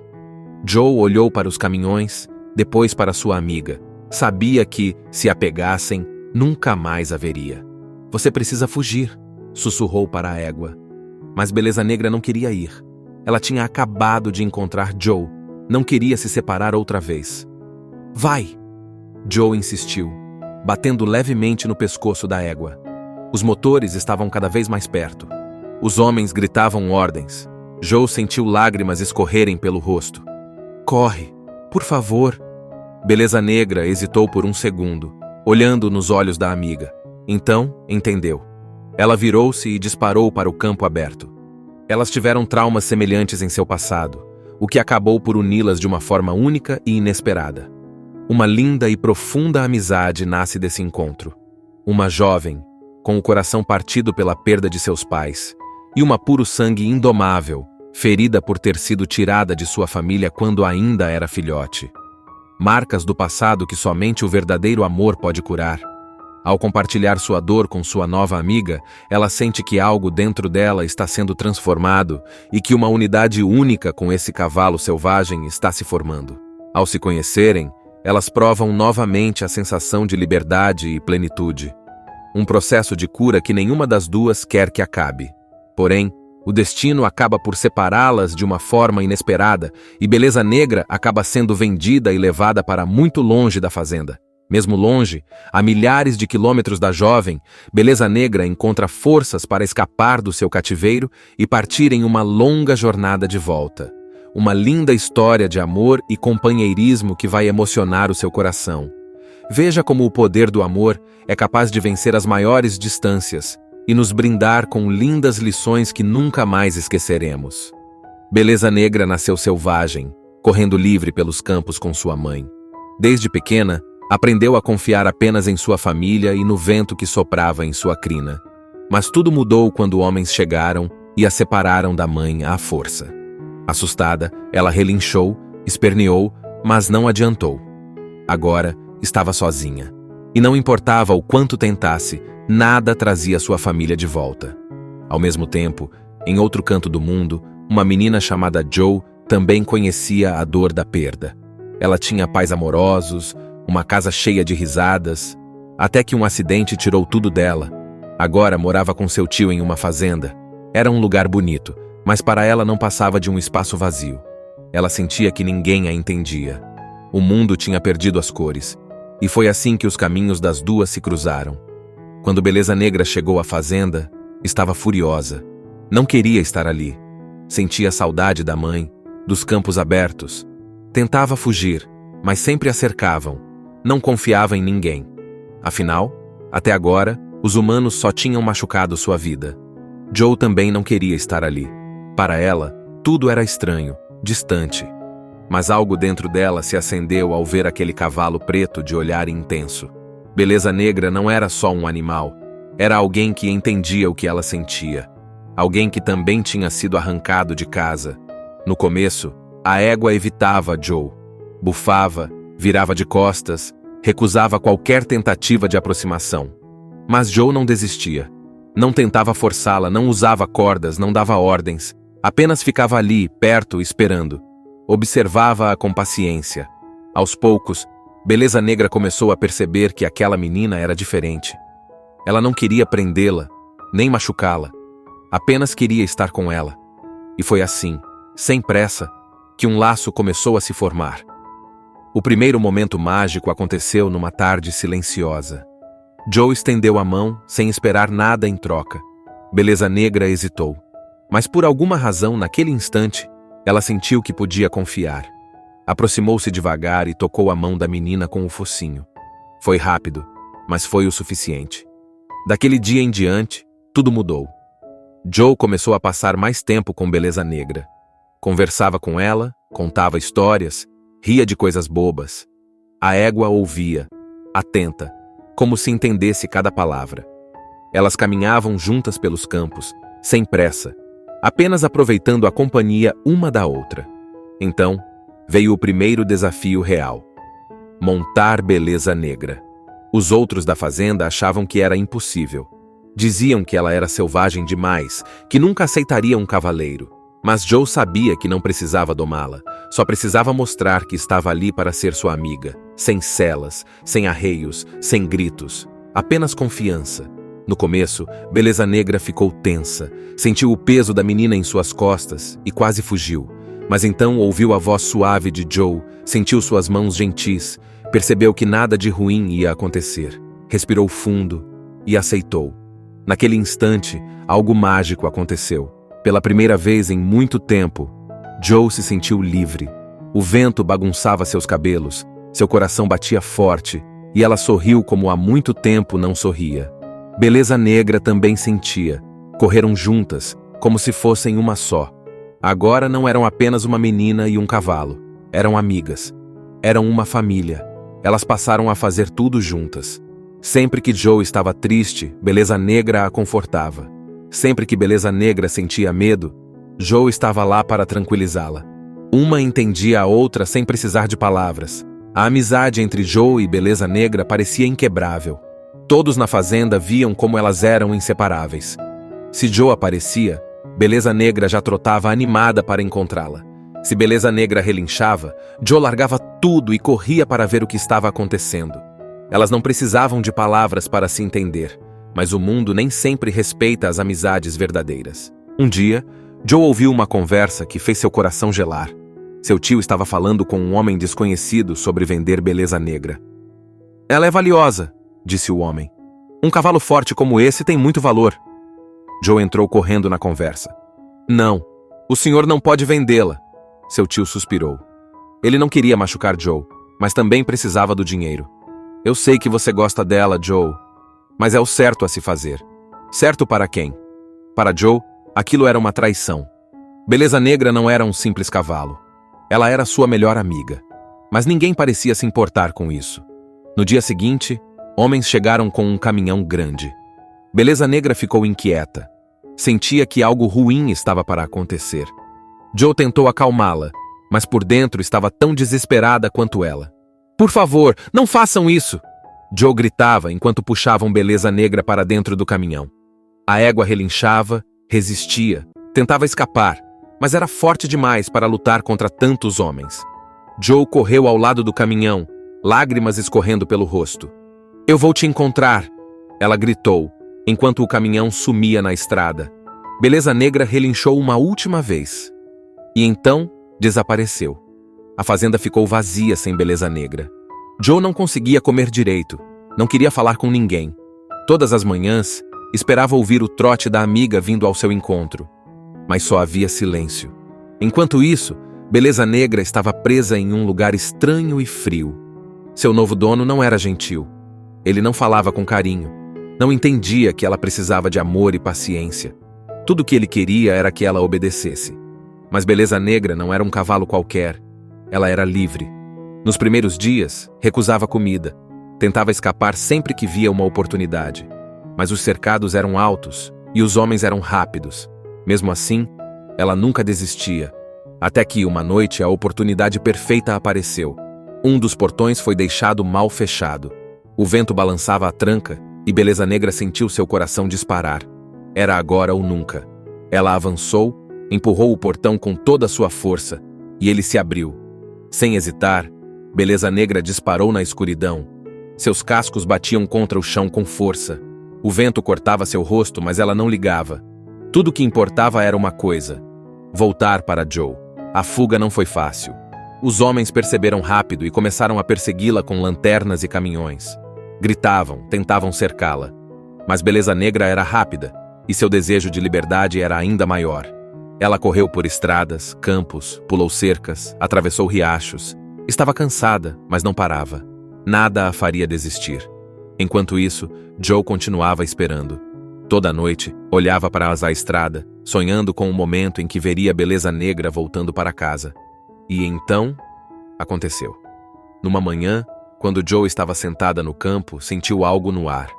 Joe olhou para os caminhões, depois para sua amiga. Sabia que, se a pegassem, nunca mais a veria. Você precisa fugir, sussurrou para a égua. Mas Beleza Negra não queria ir. Ela tinha acabado de encontrar Joe. Não queria se separar outra vez. Vai! Joe insistiu, batendo levemente no pescoço da égua. Os motores estavam cada vez mais perto. Os homens gritavam ordens. Joe sentiu lágrimas escorrerem pelo rosto. Corre, por favor. Beleza Negra hesitou por um segundo, olhando nos olhos da amiga. Então, entendeu. Ela virou-se e disparou para o campo aberto. Elas tiveram traumas semelhantes em seu passado, o que acabou por uni-las de uma forma única e inesperada. Uma linda e profunda amizade nasce desse encontro. Uma jovem, com o coração partido pela perda de seus pais, e uma puro sangue indomável, ferida por ter sido tirada de sua família quando ainda era filhote. Marcas do passado que somente o verdadeiro amor pode curar. Ao compartilhar sua dor com sua nova amiga, ela sente que algo dentro dela está sendo transformado e que uma unidade única com esse cavalo selvagem está se formando. Ao se conhecerem, elas provam novamente a sensação de liberdade e plenitude. Um processo de cura que nenhuma das duas quer que acabe. Porém, o destino acaba por separá-las de uma forma inesperada e Beleza Negra acaba sendo vendida e levada para muito longe da fazenda. Mesmo longe, a milhares de quilômetros da jovem, Beleza Negra encontra forças para escapar do seu cativeiro e partir em uma longa jornada de volta. Uma linda história de amor e companheirismo que vai emocionar o seu coração. Veja como o poder do amor é capaz de vencer as maiores distâncias e nos brindar com lindas lições que nunca mais esqueceremos. Beleza Negra nasceu selvagem, correndo livre pelos campos com sua mãe. Desde pequena, aprendeu a confiar apenas em sua família e no vento que soprava em sua crina. Mas tudo mudou quando homens chegaram e a separaram da mãe à força. Assustada, ela relinchou, esperneou, mas não adiantou. Agora, estava sozinha. E não importava o quanto tentasse, nada trazia sua família de volta. Ao mesmo tempo, em outro canto do mundo, uma menina chamada Joe também conhecia a dor da perda. Ela tinha pais amorosos, uma casa cheia de risadas, até que um acidente tirou tudo dela. Agora morava com seu tio em uma fazenda. Era um lugar bonito, mas para ela não passava de um espaço vazio. Ela sentia que ninguém a entendia. O mundo tinha perdido as cores, e foi assim que os caminhos das duas se cruzaram. Quando Beleza Negra chegou à fazenda, estava furiosa. Não queria estar ali. Sentia saudade da mãe, dos campos abertos. Tentava fugir, mas sempre a cercavam. Não confiava em ninguém. Afinal, até agora, os humanos só tinham machucado sua vida. Joe também não queria estar ali. Para ela, tudo era estranho, distante. Mas algo dentro dela se acendeu ao ver aquele cavalo preto de olhar intenso. Beleza Negra não era só um animal. Era alguém que entendia o que ela sentia. Alguém que também tinha sido arrancado de casa. No começo, a égua evitava Joe. Bufava, virava de costas, recusava qualquer tentativa de aproximação. Mas Joe não desistia. Não tentava forçá-la, não usava cordas, não dava ordens. Apenas ficava ali, perto, esperando. Observava-a com paciência. Aos poucos, Beleza Negra começou a perceber que aquela menina era diferente. Ela não queria prendê-la, nem machucá-la. Apenas queria estar com ela. E foi assim, sem pressa, que um laço começou a se formar. O primeiro momento mágico aconteceu numa tarde silenciosa. Joe estendeu a mão, sem esperar nada em troca. Beleza Negra hesitou. Mas por alguma razão, naquele instante, ela sentiu que podia confiar. Aproximou-se devagar e tocou a mão da menina com o focinho. Foi rápido, mas foi o suficiente. Daquele dia em diante, tudo mudou. Joe começou a passar mais tempo com Beleza Negra. Conversava com ela, contava histórias, ria de coisas bobas. A égua ouvia, atenta, como se entendesse cada palavra. Elas caminhavam juntas pelos campos, sem pressa, apenas aproveitando a companhia uma da outra. Então, veio o primeiro desafio real: montar Beleza Negra. Os outros da fazenda achavam que era impossível. Diziam que ela era selvagem demais, que nunca aceitaria um cavaleiro. Mas Joe sabia que não precisava domá-la, só precisava mostrar que estava ali para ser sua amiga, sem celas, sem arreios, sem gritos, apenas confiança. No começo, Beleza Negra ficou tensa, sentiu o peso da menina em suas costas e quase fugiu. Mas então ouviu a voz suave de Joe, sentiu suas mãos gentis, percebeu que nada de ruim ia acontecer, respirou fundo e aceitou. Naquele instante, algo mágico aconteceu. Pela primeira vez em muito tempo, Joe se sentiu livre. O vento bagunçava seus cabelos, seu coração batia forte, e ela sorriu como há muito tempo não sorria. Beleza Negra também sentia. Correram juntas, como se fossem uma só. Agora não eram apenas uma menina e um cavalo. Eram amigas. Eram uma família. Elas passaram a fazer tudo juntas. Sempre que Joe estava triste, Beleza Negra a confortava. Sempre que Beleza Negra sentia medo, Joe estava lá para tranquilizá-la. Uma entendia a outra sem precisar de palavras. A amizade entre Joe e Beleza Negra parecia inquebrável. Todos na fazenda viam como elas eram inseparáveis. Se Joe aparecia, Beleza Negra já trotava animada para encontrá-la. Se Beleza Negra relinchava, Joe largava tudo e corria para ver o que estava acontecendo. Elas não precisavam de palavras para se entender, mas o mundo nem sempre respeita as amizades verdadeiras. Um dia, Joe ouviu uma conversa que fez seu coração gelar. Seu tio estava falando com um homem desconhecido sobre vender Beleza Negra. "Ela é valiosa", disse o homem. "Um cavalo forte como esse tem muito valor." Joe entrou correndo na conversa. "Não, o senhor não pode vendê-la." Seu tio suspirou. Ele não queria machucar Joe, mas também precisava do dinheiro. "Eu sei que você gosta dela, Joe, mas é o certo a se fazer." Certo para quem? Para Joe, aquilo era uma traição. Beleza Negra não era um simples cavalo. Ela era sua melhor amiga. Mas ninguém parecia se importar com isso. No dia seguinte, homens chegaram com um caminhão grande. Beleza Negra ficou inquieta. Sentia que algo ruim estava para acontecer. Joe tentou acalmá-la, mas por dentro estava tão desesperada quanto ela. "Por favor, não façam isso!" Joe gritava enquanto puxavam Beleza Negra para dentro do caminhão. A égua relinchava, resistia, tentava escapar, mas era forte demais para lutar contra tantos homens. Joe correu ao lado do caminhão, lágrimas escorrendo pelo rosto. "Eu vou te encontrar!" ela gritou, enquanto o caminhão sumia na estrada. Beleza Negra relinchou uma última vez. E então, desapareceu. A fazenda ficou vazia sem Beleza Negra. Joe não conseguia comer direito, não queria falar com ninguém. Todas as manhãs, esperava ouvir o trote da amiga vindo ao seu encontro. Mas só havia silêncio. Enquanto isso, Beleza Negra estava presa em um lugar estranho e frio. Seu novo dono não era gentil. Ele não falava com carinho. Não entendia que ela precisava de amor e paciência. Tudo o que ele queria era que ela obedecesse. Mas Beleza Negra não era um cavalo qualquer. Ela era livre. Nos primeiros dias, recusava comida. Tentava escapar sempre que via uma oportunidade. Mas os cercados eram altos e os homens eram rápidos. Mesmo assim, ela nunca desistia. Até que, uma noite, a oportunidade perfeita apareceu. Um dos portões foi deixado mal fechado. O vento balançava a tranca e Beleza Negra sentiu seu coração disparar. Era agora ou nunca. Ela avançou, empurrou o portão com toda a sua força e ele se abriu. Sem hesitar, Beleza Negra disparou na escuridão. Seus cascos batiam contra o chão com força. O vento cortava seu rosto, mas ela não ligava. Tudo o que importava era uma coisa: voltar para Joe. A fuga não foi fácil. Os homens perceberam rápido e começaram a persegui-la com lanternas e caminhões. Gritavam, tentavam cercá-la. Mas Beleza Negra era rápida, e seu desejo de liberdade era ainda maior. Ela correu por estradas, campos, pulou cercas, atravessou riachos. Estava cansada, mas não parava. Nada a faria desistir. Enquanto isso, Joe continuava esperando. Toda noite, olhava para a estrada, sonhando com o momento em que veria a beleza negra voltando para casa. E então, aconteceu. Numa manhã, quando Joe estava sentada no campo, sentiu algo no ar.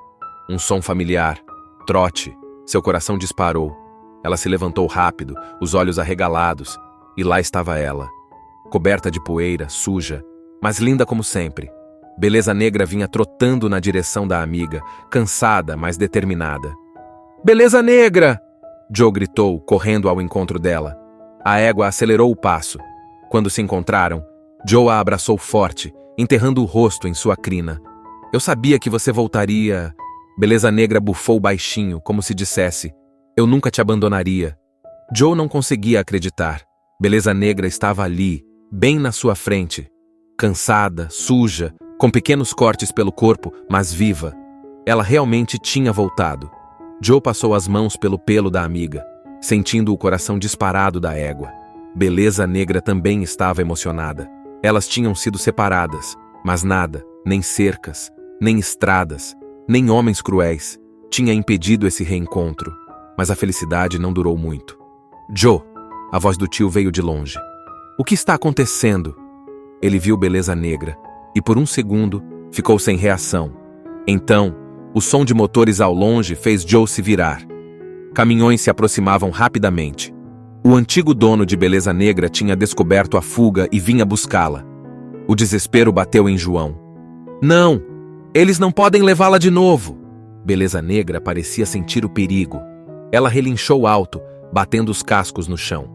Um som familiar. Trote. Seu coração disparou. Ela se levantou rápido, os olhos arregalados, e lá estava ela. Coberta de poeira, suja, mas linda como sempre. Beleza Negra vinha trotando na direção da amiga, cansada, mas determinada. "Beleza Negra!" Joe gritou, correndo ao encontro dela. A égua acelerou o passo. Quando se encontraram, Joe a abraçou forte, enterrando o rosto em sua crina. "Eu sabia que você voltaria." Beleza Negra bufou baixinho, como se dissesse: "Eu nunca te abandonaria." Joe não conseguia acreditar. Beleza Negra estava ali, bem na sua frente. Cansada, suja, com pequenos cortes pelo corpo, mas viva. Ela realmente tinha voltado. Joe passou as mãos pelo pelo da amiga, sentindo o coração disparado da égua. Beleza Negra também estava emocionada. Elas tinham sido separadas, mas nada, nem cercas, nem estradas, nem homens cruéis, tinha impedido esse reencontro. Mas a felicidade não durou muito. "Joe!" A voz do tio veio de longe. "O que está acontecendo?" Ele viu Beleza Negra e, por um segundo, ficou sem reação. Então, o som de motores ao longe fez Joe se virar. Caminhões se aproximavam rapidamente. O antigo dono de Beleza Negra tinha descoberto a fuga e vinha buscá-la. O desespero bateu em João. "Não! Eles não podem levá-la de novo!" Beleza Negra parecia sentir o perigo. Ela relinchou alto, batendo os cascos no chão.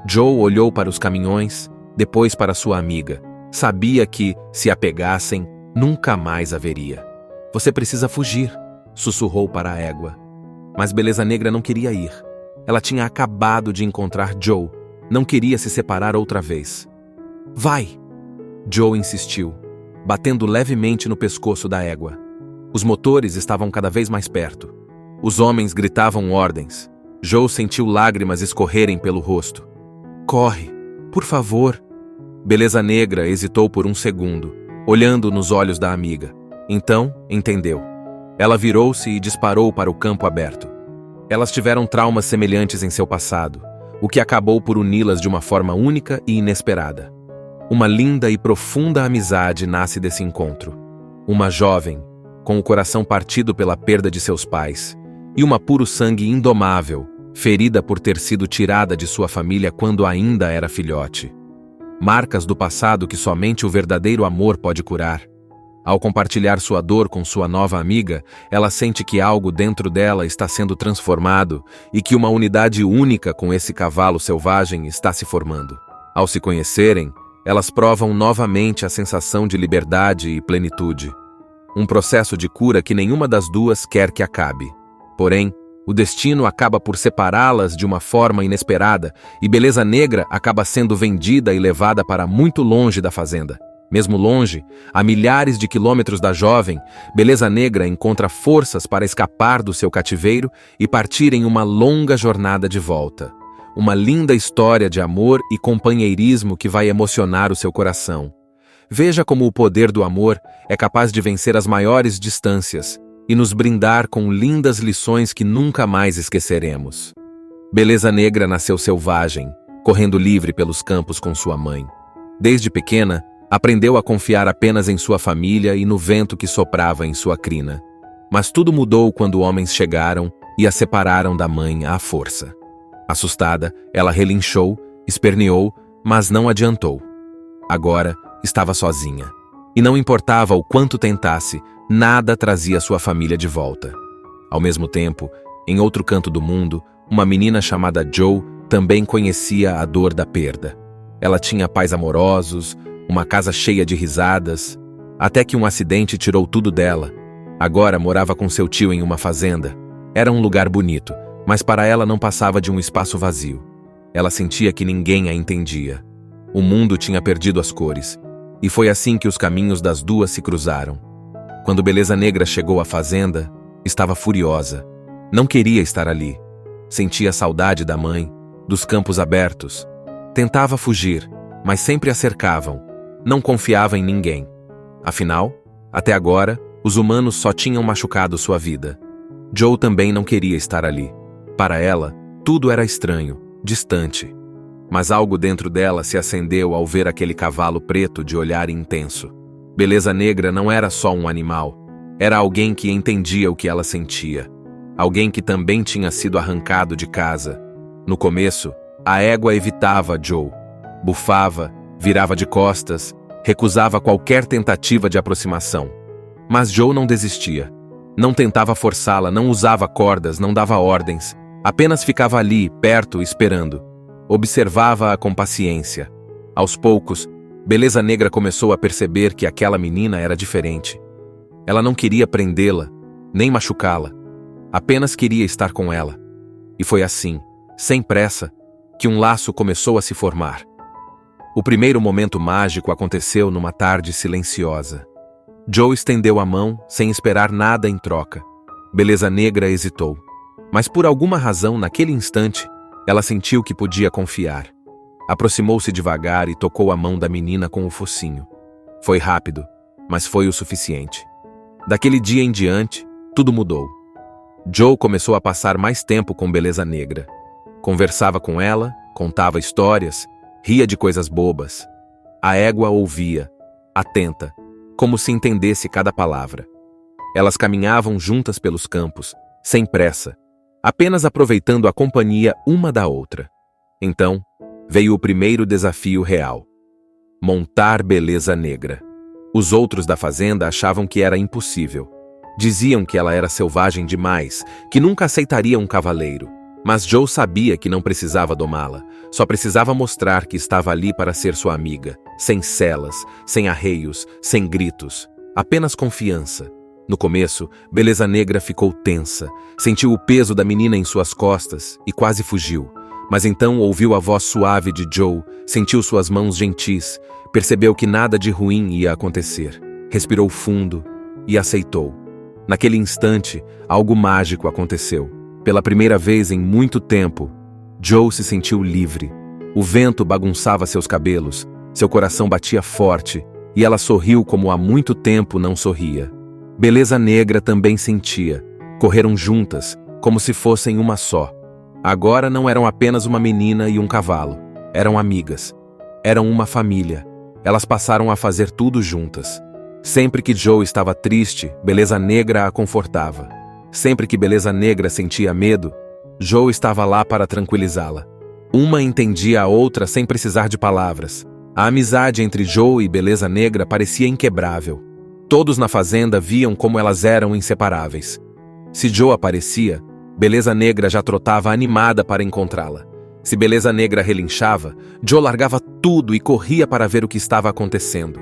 Joe olhou para os caminhões, depois para sua amiga. Sabia que, se a pegassem, nunca mais a veria. "Você precisa fugir", sussurrou para a égua. Mas Beleza Negra não queria ir. Ela tinha acabado de encontrar Joe. Não queria se separar outra vez. "Vai!" Joe insistiu, batendo levemente no pescoço da égua. Os motores estavam cada vez mais perto. Os homens gritavam ordens. Joe sentiu lágrimas escorrerem pelo rosto. "Corre, por favor." Beleza Negra hesitou por um segundo, olhando nos olhos da amiga. Então, entendeu. Ela virou-se e disparou para o campo aberto. Elas tiveram traumas semelhantes em seu passado, o que acabou por uni-las de uma forma única e inesperada. Uma linda e profunda amizade nasce desse encontro. Uma jovem, com o coração partido pela perda de seus pais, e uma puro sangue indomável, ferida por ter sido tirada de sua família quando ainda era filhote. Marcas do passado que somente o verdadeiro amor pode curar. Ao compartilhar sua dor com sua nova amiga, ela sente que algo dentro dela está sendo transformado e que uma unidade única com esse cavalo selvagem está se formando. Ao se conhecerem, elas provam novamente a sensação de liberdade e plenitude. Um processo de cura que nenhuma das duas quer que acabe. Porém, o destino acaba por separá-las de uma forma inesperada e Beleza Negra acaba sendo vendida e levada para muito longe da fazenda. Mesmo longe, a milhares de quilômetros da jovem, Beleza Negra encontra forças para escapar do seu cativeiro e partir em uma longa jornada de volta. Uma linda história de amor e companheirismo que vai emocionar o seu coração. Veja como o poder do amor é capaz de vencer as maiores distâncias e nos brindar com lindas lições que nunca mais esqueceremos. Beleza Negra nasceu selvagem, correndo livre pelos campos com sua mãe. Desde pequena, aprendeu a confiar apenas em sua família e no vento que soprava em sua crina. Mas tudo mudou quando homens chegaram e a separaram da mãe à força. Assustada, ela relinchou, esperneou, mas não adiantou. Agora, estava sozinha. E não importava o quanto tentasse, nada trazia sua família de volta. Ao mesmo tempo, em outro canto do mundo, uma menina chamada Joe também conhecia a dor da perda. Ela tinha pais amorosos, uma casa cheia de risadas, até que um acidente tirou tudo dela. Agora morava com seu tio em uma fazenda. Era um lugar bonito, mas para ela não passava de um espaço vazio. Ela sentia que ninguém a entendia. O mundo tinha perdido as cores, e foi assim que os caminhos das duas se cruzaram. Quando Beleza Negra chegou à fazenda, estava furiosa. Não queria estar ali. Sentia saudade da mãe, dos campos abertos. Tentava fugir, mas sempre a cercavam. Não confiava em ninguém. Afinal, até agora, os humanos só tinham machucado sua vida. Joe também não queria estar ali. Para ela, tudo era estranho, distante. Mas algo dentro dela se acendeu ao ver aquele cavalo preto de olhar intenso. Beleza Negra não era só um animal. Era alguém que entendia o que ela sentia. Alguém que também tinha sido arrancado de casa. No começo, a égua evitava Joe. Bufava, virava de costas, recusava qualquer tentativa de aproximação. Mas Joe não desistia. Não tentava forçá-la, não usava cordas, não dava ordens. Apenas ficava ali, perto, esperando. Observava-a com paciência. Aos poucos, Beleza Negra começou a perceber que aquela menina era diferente. Ela não queria prendê-la, nem machucá-la. Apenas queria estar com ela. E foi assim, sem pressa, que um laço começou a se formar. O primeiro momento mágico aconteceu numa tarde silenciosa. Joe estendeu a mão, sem esperar nada em troca. Beleza Negra hesitou. Mas por alguma razão, naquele instante, ela sentiu que podia confiar. Aproximou-se devagar e tocou a mão da menina com o focinho. Foi rápido, mas foi o suficiente. Daquele dia em diante, tudo mudou. Joe começou a passar mais tempo com Beleza Negra. Conversava com ela, contava histórias, ria de coisas bobas. A égua ouvia, atenta, como se entendesse cada palavra. Elas caminhavam juntas pelos campos, sem pressa, apenas aproveitando a companhia uma da outra. Então, veio o primeiro desafio real: montar Beleza Negra. Os outros da fazenda achavam que era impossível. Diziam que ela era selvagem demais, que nunca aceitaria um cavaleiro. Mas Joe sabia que não precisava domá-la, só precisava mostrar que estava ali para ser sua amiga, sem celas, sem arreios, sem gritos, apenas confiança. No começo, Beleza Negra ficou tensa, sentiu o peso da menina em suas costas e quase fugiu. Mas então ouviu a voz suave de Joe, sentiu suas mãos gentis, percebeu que nada de ruim ia acontecer. Respirou fundo e aceitou. Naquele instante, algo mágico aconteceu. Pela primeira vez em muito tempo, Joe se sentiu livre. O vento bagunçava seus cabelos, seu coração batia forte, e ela sorriu como há muito tempo não sorria. Beleza Negra também sentia. Correram juntas, como se fossem uma só. Agora não eram apenas uma menina e um cavalo. Eram amigas. Eram uma família. Elas passaram a fazer tudo juntas. Sempre que Joe estava triste, Beleza Negra a confortava. Sempre que Beleza Negra sentia medo, Joe estava lá para tranquilizá-la. Uma entendia a outra sem precisar de palavras. A amizade entre Joe e Beleza Negra parecia inquebrável. Todos na fazenda viam como elas eram inseparáveis. Se Joe aparecia, Beleza Negra já trotava animada para encontrá-la. Se Beleza Negra relinchava, Joe largava tudo e corria para ver o que estava acontecendo.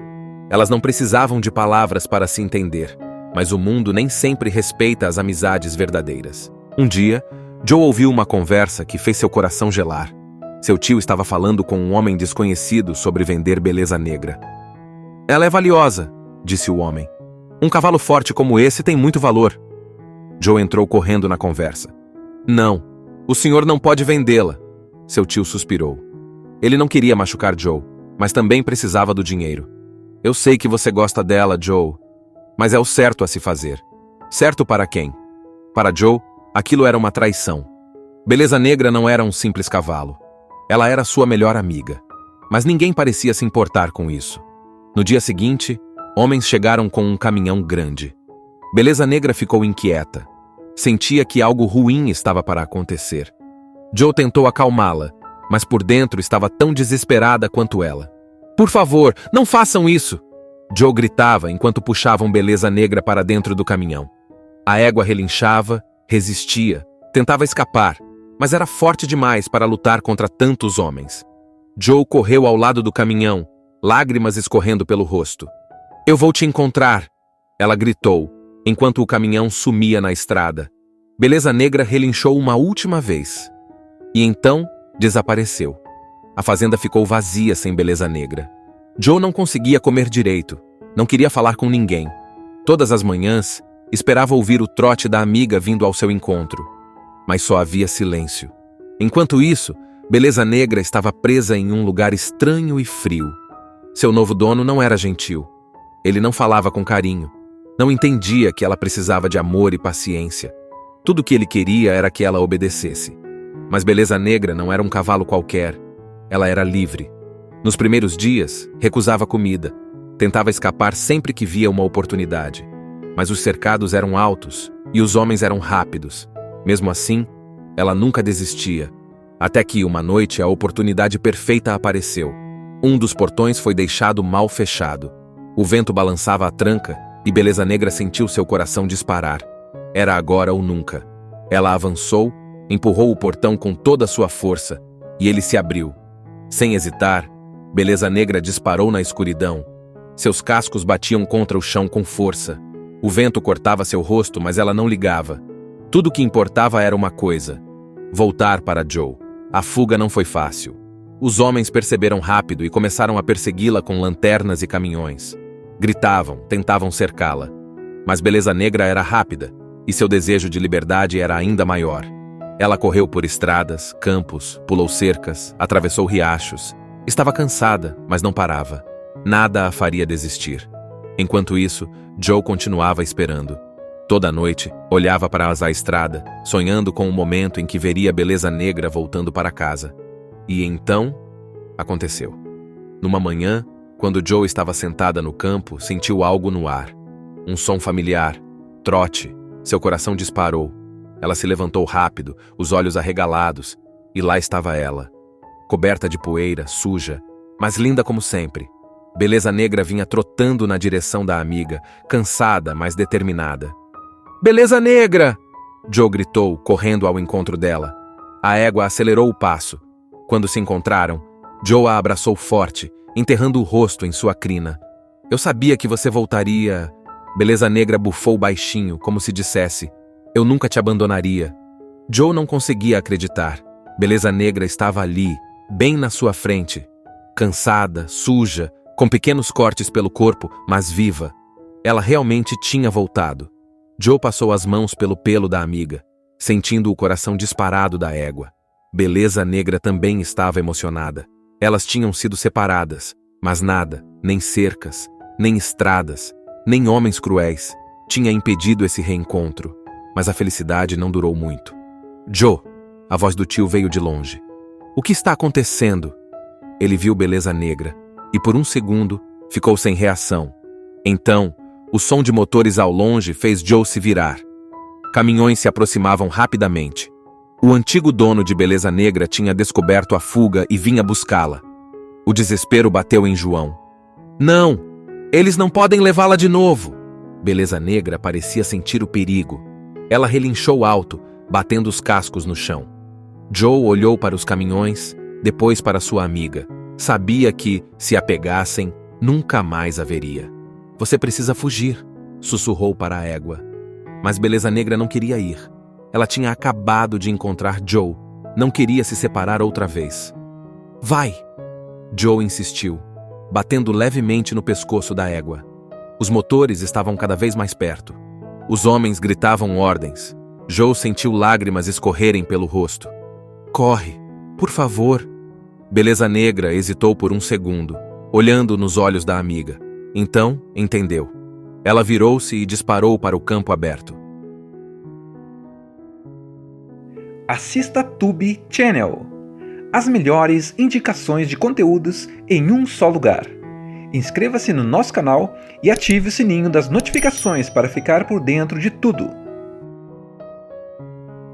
Elas não precisavam de palavras para se entender, mas o mundo nem sempre respeita as amizades verdadeiras. Um dia, Joe ouviu uma conversa que fez seu coração gelar. Seu tio estava falando com um homem desconhecido sobre vender Beleza Negra. "Ela é valiosa", disse o homem. "Um cavalo forte como esse tem muito valor." Joe entrou correndo na conversa. "Não, o senhor não pode vendê-la." Seu tio suspirou. Ele não queria machucar Joe, mas também precisava do dinheiro. "Eu sei que você gosta dela, Joe, mas é o certo a se fazer." Certo para quem? Para Joe, aquilo era uma traição. Beleza Negra não era um simples cavalo. Ela era sua melhor amiga. Mas ninguém parecia se importar com isso. No dia seguinte, homens chegaram com um caminhão grande. Beleza Negra ficou inquieta. Sentia que algo ruim estava para acontecer. Joe tentou acalmá-la, mas por dentro estava tão desesperada quanto ela. "Por favor, não façam isso!" Joe gritava enquanto puxavam Beleza Negra para dentro do caminhão. A égua relinchava, resistia, tentava escapar, mas era forte demais para lutar contra tantos homens. Joe correu ao lado do caminhão, lágrimas escorrendo pelo rosto. "Eu vou te encontrar!" ela gritou, enquanto o caminhão sumia na estrada. Beleza Negra relinchou uma última vez. E então, desapareceu. A fazenda ficou vazia sem Beleza Negra. Joe não conseguia comer direito, não queria falar com ninguém. Todas as manhãs, esperava ouvir o trote da amiga vindo ao seu encontro. Mas só havia silêncio. Enquanto isso, Beleza Negra estava presa em um lugar estranho e frio. Seu novo dono não era gentil. Ele não falava com carinho. Não entendia que ela precisava de amor e paciência. Tudo o que ele queria era que ela obedecesse. Mas Beleza Negra não era um cavalo qualquer. Ela era livre. Nos primeiros dias, recusava comida. Tentava escapar sempre que via uma oportunidade. Mas os cercados eram altos e os homens eram rápidos. Mesmo assim, ela nunca desistia. Até que, uma noite, a oportunidade perfeita apareceu. Um dos portões foi deixado mal fechado. O vento balançava a tranca e Beleza Negra sentiu seu coração disparar. Era agora ou nunca. Ela avançou, empurrou o portão com toda a sua força e ele se abriu. Sem hesitar, Beleza Negra disparou na escuridão. Seus cascos batiam contra o chão com força. O vento cortava seu rosto, mas ela não ligava. Tudo o que importava era uma coisa: voltar para Joe. A fuga não foi fácil. Os homens perceberam rápido e começaram a persegui-la com lanternas e caminhões. Gritavam, tentavam cercá-la. Mas Beleza Negra era rápida, e seu desejo de liberdade era ainda maior. Ela correu por estradas, campos, pulou cercas, atravessou riachos. Estava cansada, mas não parava. Nada a faria desistir. Enquanto isso, Joe continuava esperando. Toda noite, olhava para a estrada, sonhando com o momento em que veria Beleza Negra voltando para casa. E então, aconteceu. Numa manhã, quando Joe estava sentada no campo, sentiu algo no ar. Um som familiar. Trote. Seu coração disparou. Ela se levantou rápido, os olhos arregalados, e lá estava ela. Coberta de poeira, suja, mas linda como sempre. Beleza Negra vinha trotando na direção da amiga, cansada, mas determinada. "Beleza Negra!" Joe gritou, correndo ao encontro dela. A égua acelerou o passo. Quando se encontraram, Joe a abraçou forte, enterrando o rosto em sua crina. "Eu sabia que você voltaria." Beleza Negra bufou baixinho, como se dissesse: "Eu nunca te abandonaria." Joe não conseguia acreditar. Beleza Negra estava ali, bem na sua frente. Cansada, suja, com pequenos cortes pelo corpo, mas viva. Ela realmente tinha voltado. Joe passou as mãos pelo pelo da amiga, sentindo o coração disparado da égua. Beleza Negra também estava emocionada. Elas tinham sido separadas, mas nada, nem cercas, nem estradas, nem homens cruéis, tinha impedido esse reencontro. Mas a felicidade não durou muito. "Joe!" A voz do tio veio de longe. "O que está acontecendo?" Ele viu Beleza Negra e, por um segundo, ficou sem reação. Então, o som de motores ao longe fez Joe se virar. Caminhões se aproximavam rapidamente. O antigo dono de Beleza Negra tinha descoberto a fuga e vinha buscá-la. O desespero bateu em João. "Não! Eles não podem levá-la de novo!" Beleza Negra parecia sentir o perigo. Ela relinchou alto, batendo os cascos no chão. Joe olhou para os caminhões, depois para sua amiga. Sabia que, se a pegassem, nunca mais a veria. "Você precisa fugir", sussurrou para a égua. Mas Beleza Negra não queria ir. Ela tinha acabado de encontrar Joe. Não queria se separar outra vez. "Vai!" Joe insistiu, batendo levemente no pescoço da égua. Os motores estavam cada vez mais perto. Os homens gritavam ordens. Joe sentiu lágrimas escorrerem pelo rosto. "Corre, por favor." Beleza Negra hesitou por um segundo, olhando nos olhos da amiga. Então, entendeu. Ela virou-se e disparou para o campo aberto. Assista Tube Channel. As melhores indicações de conteúdos em um só lugar. Inscreva-se no nosso canal e ative o sininho das notificações para ficar por dentro de tudo.